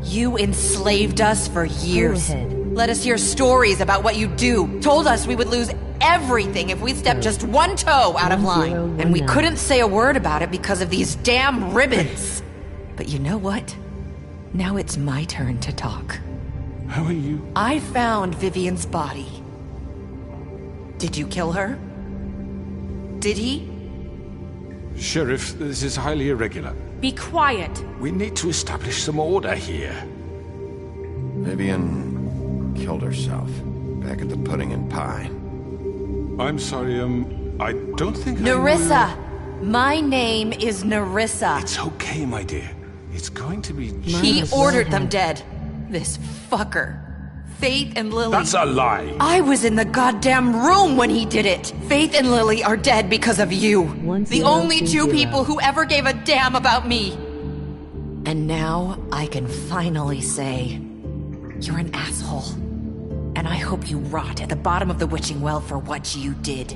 You enslaved us for years. Go ahead. Let us hear stories about what you do. Told us we would lose everything if we stepped just one toe out of line. And we couldn't say a word about it because of these damn ribbons. But you know what? Now it's my turn to talk. How are you? I found Vivian's body. Did you kill her? Did he? Sheriff, this is highly irregular. Be quiet. We need to establish some order here. Vivian killed herself back at the Pudding and Pie. I'm sorry, I don't think Nerissa! My name is Nerissa. It's okay, my dear. It's going to be... He ordered them dead. This fucker. Faith and Lily... That's a lie! I was in the goddamn room when he did it! Faith and Lily are dead because of you! The only two people who ever gave a damn about me! And now I can finally say... You're an asshole. And I hope you rot at the bottom of the witching well for what you did.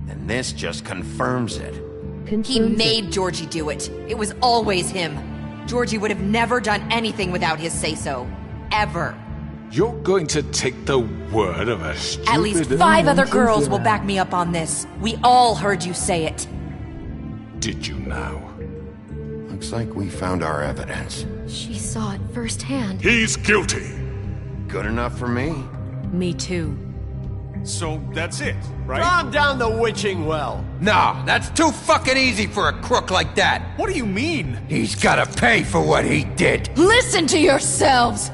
And this just confirms it. He made Georgie do it. It was always him. Georgie would have never done anything without his say-so. Ever. You're going to take the word of a stupid... At least 5 other girls will back me up on this. We all heard you say it. Did you now? Looks like we found our evidence. She saw it firsthand. He's guilty. Good enough for me. Me too. So that's it, right? Calm down the witching well. No, that's too fucking easy for a crook like that. What do you mean? He's gotta pay for what he did. Listen to yourselves!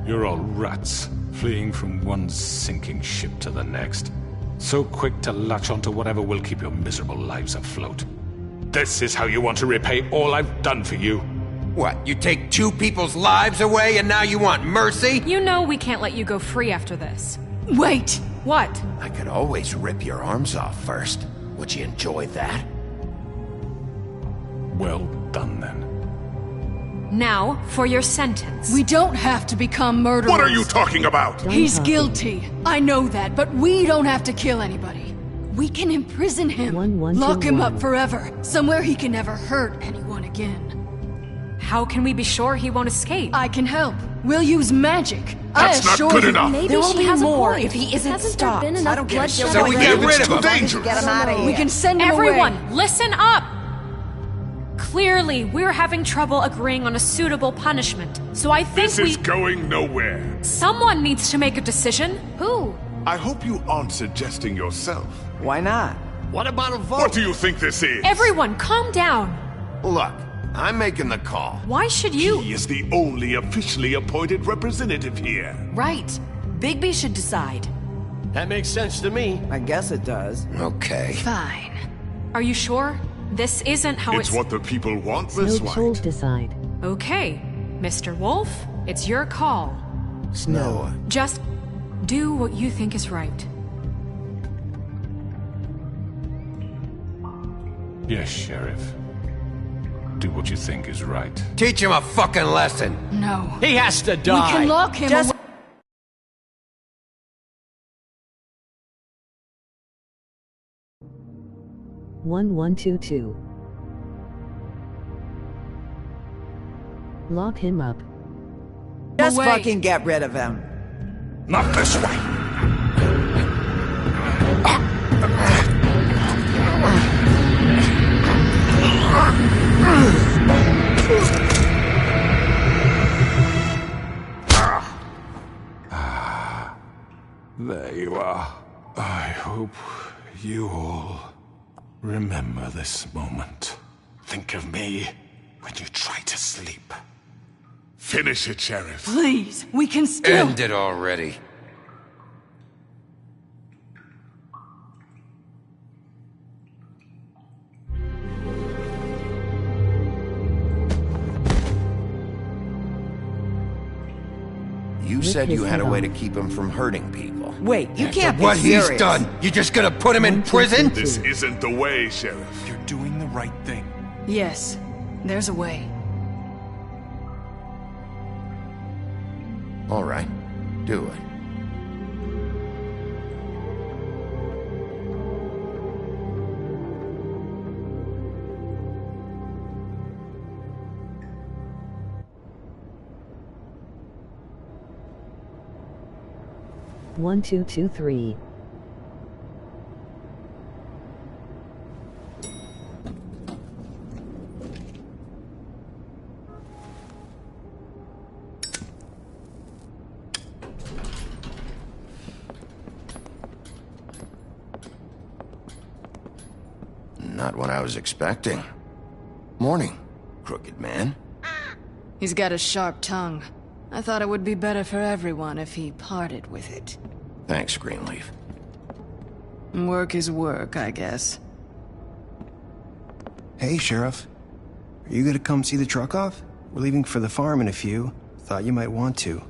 You're all rats, fleeing from one sinking ship to the next. So quick to latch onto whatever will keep your miserable lives afloat. This is how you want to repay all I've done for you? What, you take 2 people's lives away and now you want mercy? You know we can't let you go free after this. Wait! What? I could always rip your arms off first. Would you enjoy that? Well done, then. Now, for your sentence. We don't have to become murderers. What are you talking about? He's guilty. I know that, but we don't have to kill anybody. We can imprison him. Lock him up forever. Somewhere he can never hurt anyone again. How can we be sure he won't escape? I can help. We'll use magic. That's not good enough. Maybe there will she be has more a point. if he isn't Hasn't stopped. There been enough bloodshed? So we get rid of him. Dangerous. Get him out of here. We can send him Everyone, away. listen up! Clearly, we're having trouble agreeing on a suitable punishment. So I think This is going nowhere. someone needs to make a decision. Who? I hope you aren't suggesting yourself. Why not? What about a vote? What do you think this is? Everyone, calm down. Look, I'm making the call. Why should you? He is the only officially appointed representative here. Right. Bigby should decide. That makes sense to me. I guess it does. Okay. Fine. Are you sure? This isn't how It's what the people want, Snow Miss souls White. decide. Okay, Mr. Wolf, it's your call. Snow. Just do what you think is right. Yes, Sheriff. Do what you think is right. Teach him a fucking lesson. No. He has to die. We can lock him away. 1122. Lock him up. Just Away. fucking get rid of him. Not this way. There you are. I hope you all remember this moment. Think of me when you try to sleep. Finish it, Sheriff. Please, we can still... End it already. You said you had a way to keep him from hurting people. Wait, you can't be What serious. he's done, you just gonna put him in prison? This isn't the way, Sheriff. You're doing the right thing. Yes, there's a way. All right, do it. 1223. Not what I was expecting. Morning, crooked man. He's got a sharp tongue. I thought it would be better for everyone if he parted with it. Thanks, Greenleaf. Work is work, I guess. Hey, Sheriff. Are you gonna come see the truck off? We're leaving for the farm in a few. Thought you might want to.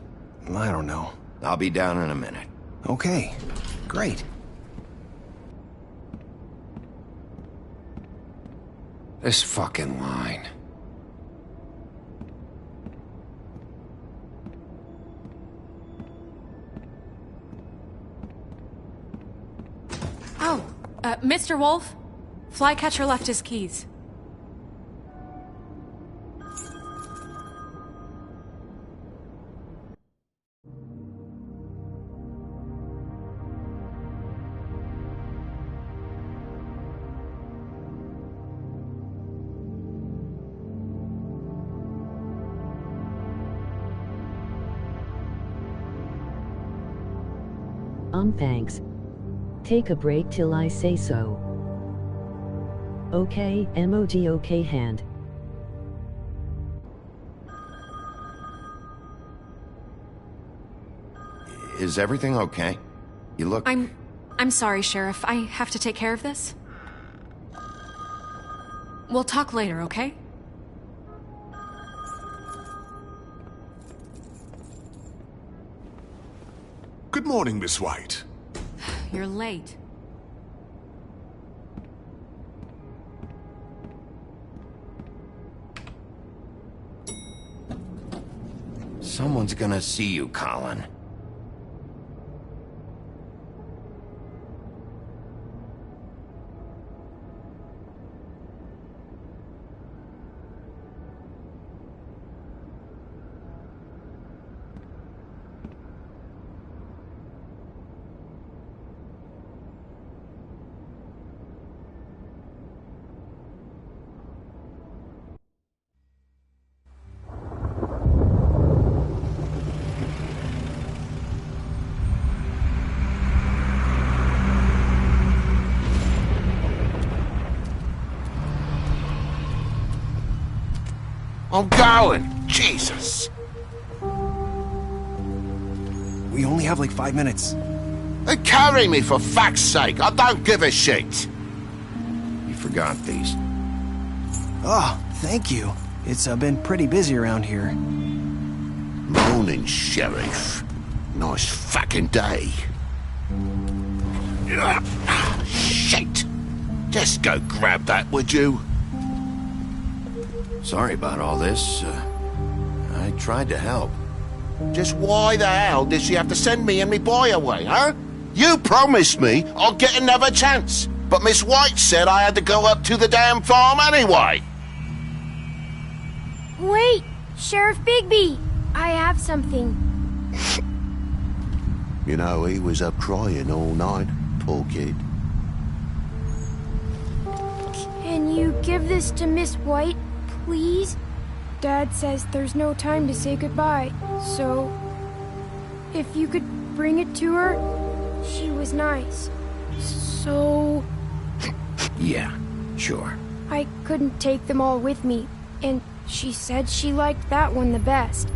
I don't know. I'll be down in a minute. Okay, great. This fucking line. Oh, Mr. Wolf? Flycatcher left his keys. Thanks. Take a break till I say so. Okay, MOG okay hand. Is everything okay? You look... I'm sorry, Sheriff. I have to take care of this. We'll talk later, okay? Good morning, Miss White. You're late. Someone's gonna see you, Colin. I'm going! Jesus! We only have like 5 minutes. Carry me for fuck's sake! I don't give a shit! You forgot these. Oh, thank you. It's been pretty busy around here. Morning, Sheriff. Nice fucking day. Shit! Just go grab that, would you? Sorry about all this. I tried to help. Just why the hell did she have to send me and me boy away, huh? You promised me I'd get another chance, but Miss White said I had to go up to the damn farm anyway. Wait! Sheriff Bigby! I have something. You know, he was up crying all night, poor kid. Can you give this to Miss White, please? Dad says there's no time to say goodbye, so... if you could bring it to her, she was nice. So... Yeah, sure. I couldn't take them all with me, and she said she liked that one the best.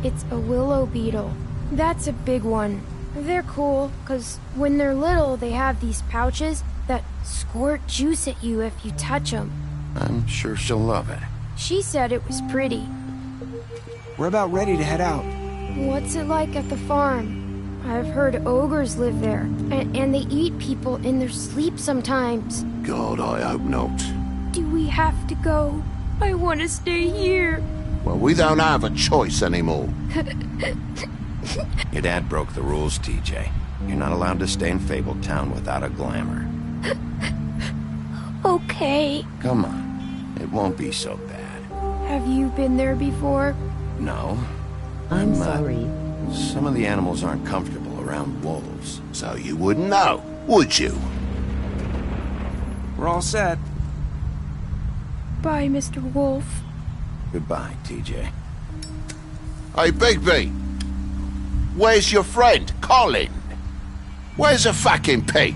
It's a willow beetle. That's a big one. They're cool, 'cause when they're little, they have these pouches that squirt juice at you if you touch them. I'm sure she'll love it. She said it was pretty. We're about ready to head out. What's it like at the farm? I've heard ogres live there, and they eat people in their sleep sometimes. God, I hope not. Do we have to go? I want to stay here. Well, we don't have a choice anymore. Your dad broke the rules, TJ. You're not allowed to stay in Fabletown without a glamour. Okay. Come on. It won't be so bad. Have you been there before? No. I'm sorry. Some of the animals aren't comfortable around wolves. So you wouldn't know, would you? We're all set. Bye, Mr. Wolf. Goodbye, TJ. Hey, Bigby. Where's your friend, Colin? Where's the fucking pig?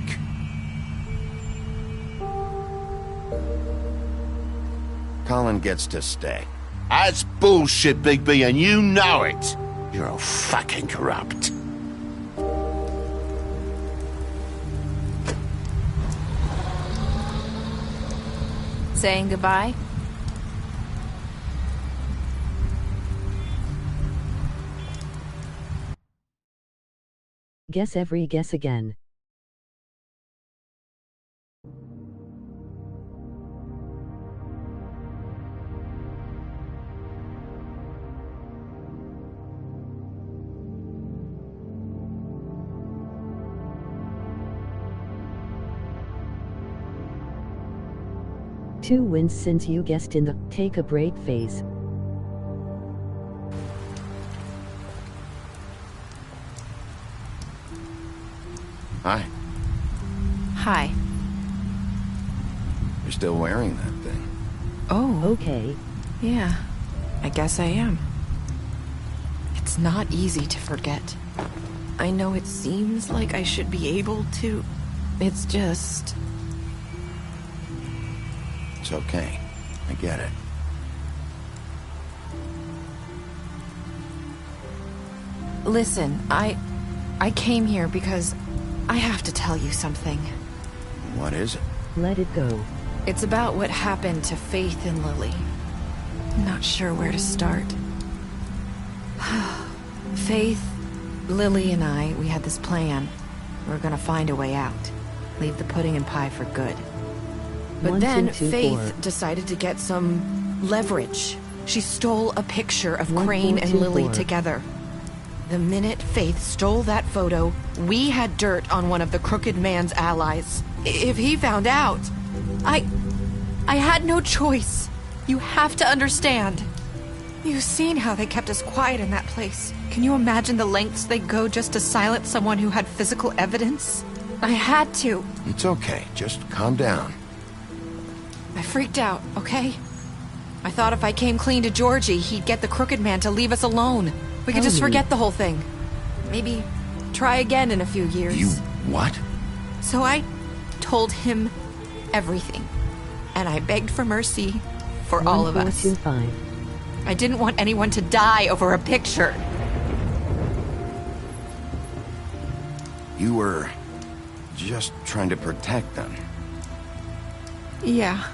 Colin gets to stay. That's bullshit, Bigby, and you know it. You're all fucking corrupt. Saying goodbye? Guess every guess again. Two wins since you guessed in the take a break phase. Hi. Hi. You're still wearing that thing. Oh. Okay. Yeah, I guess I am. It's not easy to forget. I know it seems like I should be able to. It's just... It's okay. I get it. Listen, I came here because I have to tell you something. What is it? Let it go. It's about what happened to Faith and Lily. I'm not sure where to start. Faith, Lily, and I, we had this plan. We were gonna find a way out. Leave the pudding and pie for good. But 1, then 2, 2, Faith 4. decided to get some leverage. She stole a picture of 1, Crane 4, and 2, Lily 4. together. The minute Faith stole that photo, we had dirt on one of the Crooked Man's allies. If he found out, I had no choice. You have to understand. You've seen how they kept us quiet in that place. Can you imagine the lengths they go just to silence someone who had physical evidence? I had to. It's okay. Just calm down. I freaked out, okay? I thought if I came clean to Georgie, he'd get the Crooked Man to leave us alone. We could Tell just me. forget the whole thing. Maybe try again in a few years. You what? So I told him everything. And I begged for mercy for all of us. 1, 4, 2, 5. I didn't want anyone to die over a picture. You were just trying to protect them. Yeah.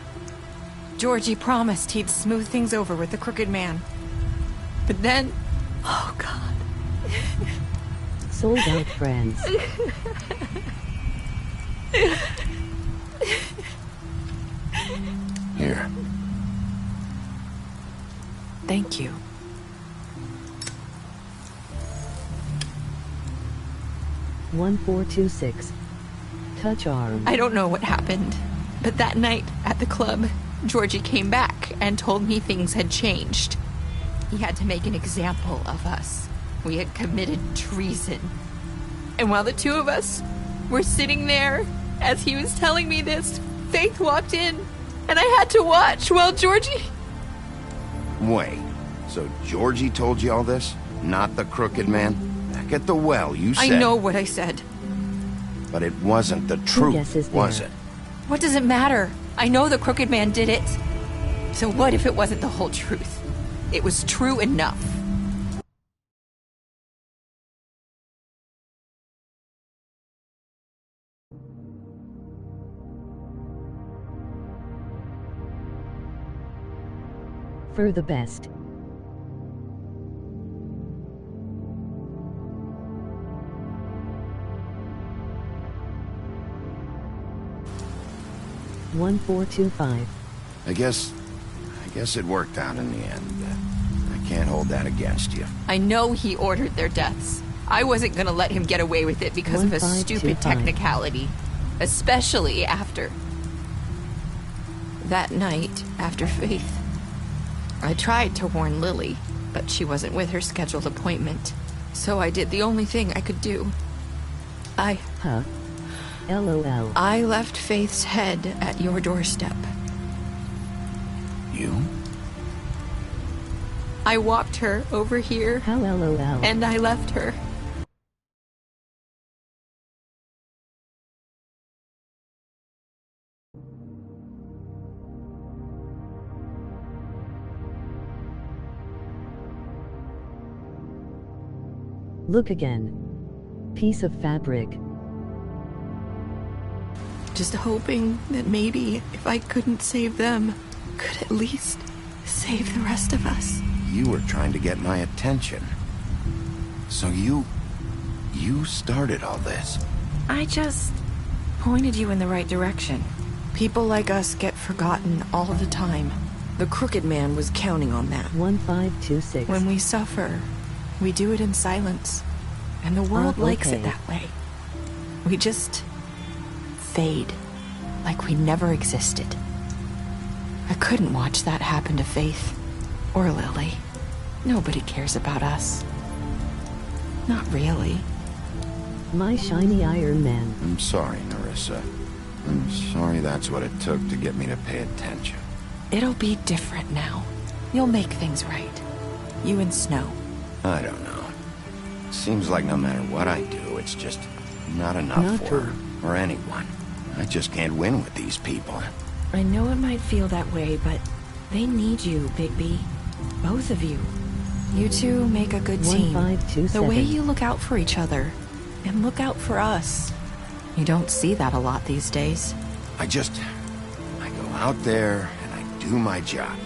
Georgie promised he'd smooth things over with the Crooked Man. But then... Oh, God. Sold out friends. Here. Thank you. One, 4, 2, 6. Touch arm. I don't know what happened, but that night at the club, Georgie came back and told me things had changed. He had to make an example of us. We had committed treason. And while the two of us were sitting there, as he was telling me this, Faith walked in, and I had to watch while Georgie... Wait. So Georgie told you all this? Not the Crooked Man? Back at the well, you said... I know what I said. But it wasn't the truth, guesses was there? it? What does it matter? I know the Crooked Man did it. So what if it wasn't the whole truth? It was true enough. For the best. One, 4, 2, 5. I guess it worked out in the end. I can't hold that against you. I know he ordered their deaths. I wasn't gonna let him get away with it because of a 1, 5, 2, stupid 5. technicality. Especially after... That night, after Faith, I tried to warn Lily, but she wasn't with her scheduled appointment. So I did the only thing I could do. Huh? LOL. I left Faith's head at your doorstep. You? I walked her over here. How LOL? And I left her. Look again. Piece of fabric. Just hoping that maybe if I couldn't save them, could at least save the rest of us. You were trying to get my attention. So you started all this. I just pointed you in the right direction. People like us get forgotten all the time. The Crooked Man was counting on that. 1526. When we suffer, we do it in silence. And the world likes it that way. We just fade, like we never existed. I couldn't watch that happen to Faith or Lily. Nobody cares about us. Not really. My shiny Iron Man. I'm sorry, Nerissa. I'm sorry that's what it took to get me to pay attention. It'll be different now. You'll make things right. You and Snow. I don't know. Seems like no matter what I do, it's just not enough for her or anyone. I just can't win with these people. I know it might feel that way, but they need you, Bigby. Both of you. You two make a good team. 1527. The way you look out for each other and look out for us. You don't see that a lot these days. I go out there and I do my job.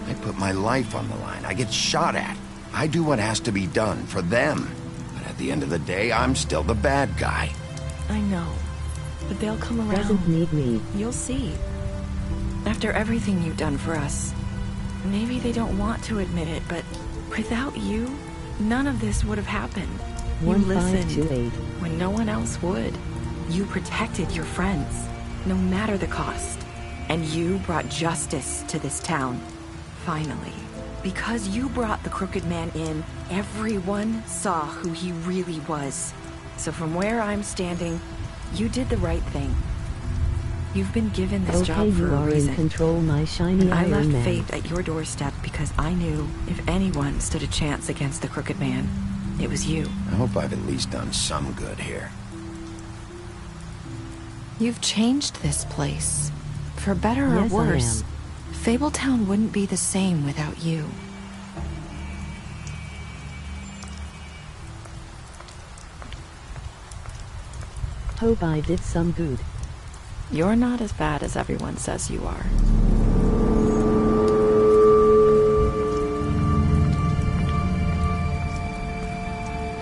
I put my life on the line. I get shot at. I do what has to be done for them. But at the end of the day, I'm still the bad guy. I know. But they'll come around. Doesn't need me. You'll see. After everything you've done for us. Maybe they don't want to admit it, but without you, none of this would have happened. You listened when no one else would. You protected your friends, no matter the cost. And you brought justice to this town. Finally. Because you brought the Crooked Man in, everyone saw who he really was. So from where I'm standing, you did the right thing. You've been given this job for a reason. In control, my shiny I Iron left Man. Faith at your doorstep because I knew if anyone stood a chance against the Crooked Man, it was you. I hope I've at least done some good here. You've changed this place. For better or Yes, I worse. Fabletown wouldn't be the same without you. Hope I did some good. You're not as bad as everyone says you are.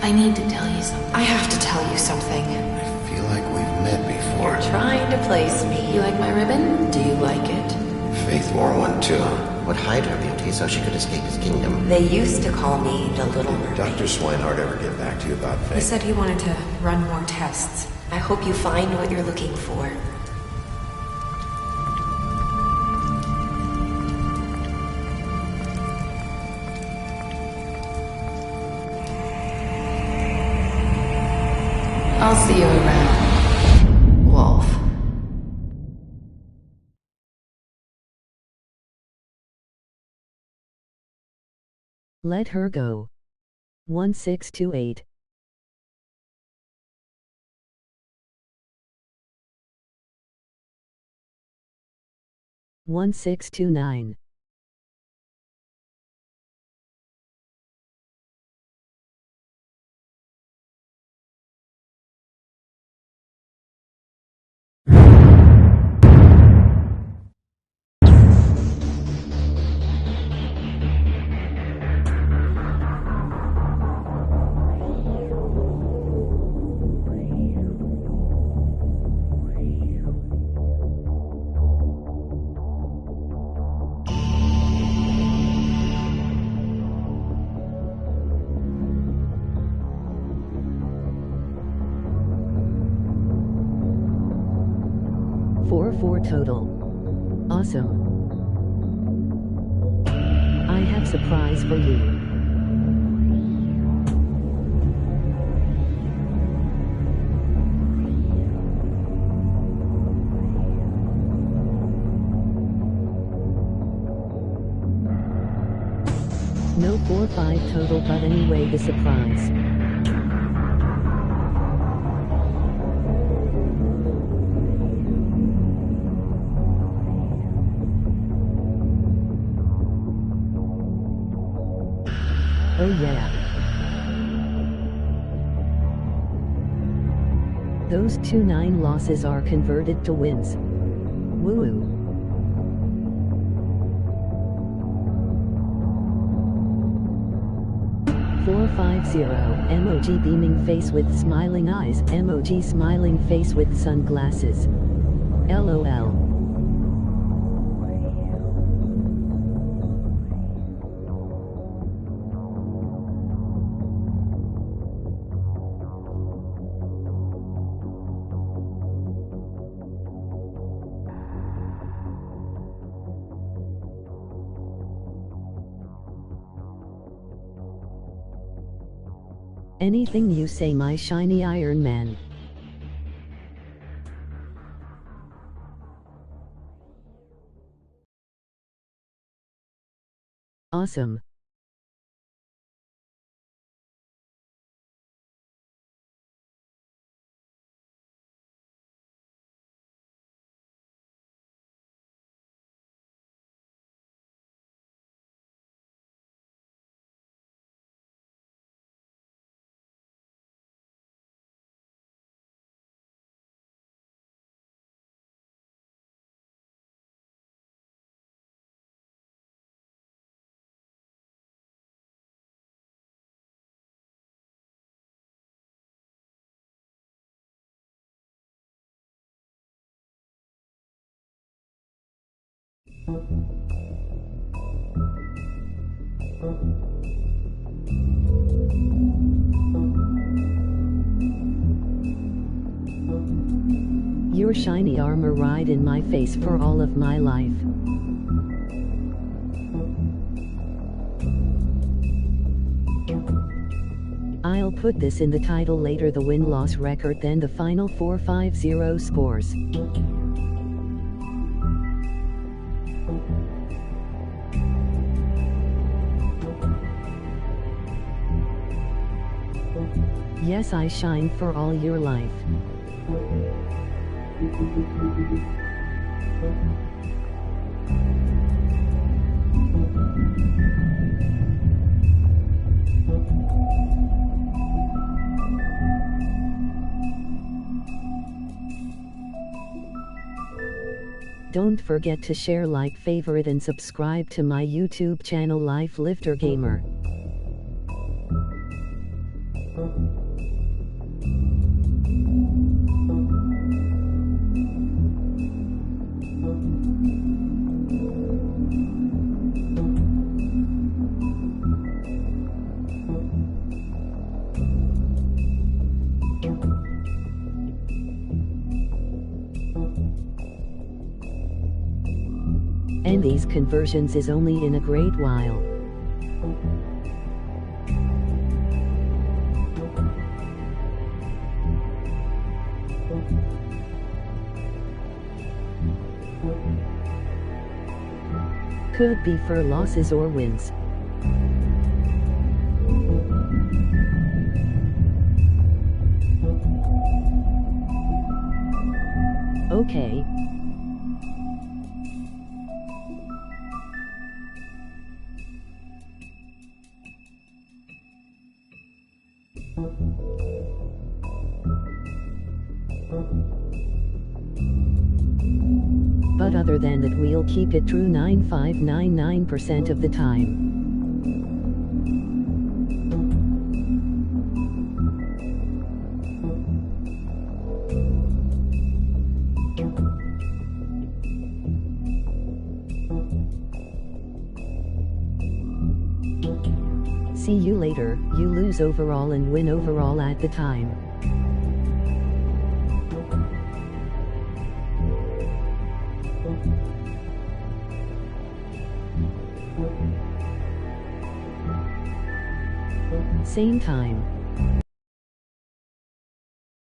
I need to tell you something. I have to tell you something. I feel like we've met before. You're trying to place me. You like my ribbon? Do you like it? Faith wore one too. Would hide her beauty so she could escape his kingdom. They used to call me the Little Mermaid. Dr. Swinehart ever get back to you about Faith? He said he wanted to run more tests. I hope you find what you're looking for. I'll see you around, Wolf. Let her go. 1628. One 629. Four total. Awesome. I have surprise for you. 4-5 total, but anyway, the surprise. Oh yeah. Those 2 9 losses are converted to wins. Woo-woo. Emoji beaming face with smiling eyes. Emoji smiling face with sunglasses. LOL. Anything you say, my shiny Iron Man. Awesome. Your shiny armor ride in my face for all of my life. I'll put this in the title later, the win-loss record, then the final 4-5-0 scores. Yes, I shine for all your life. Don't forget to share, like, favorite and subscribe to my YouTube channel Life Lifter Gamer. And these conversions is only in a great while. Could be for losses or wins. Okay. But other than that, we'll keep it true 9599% of the time. See you later. You lose overall and win overall at the time. Same time.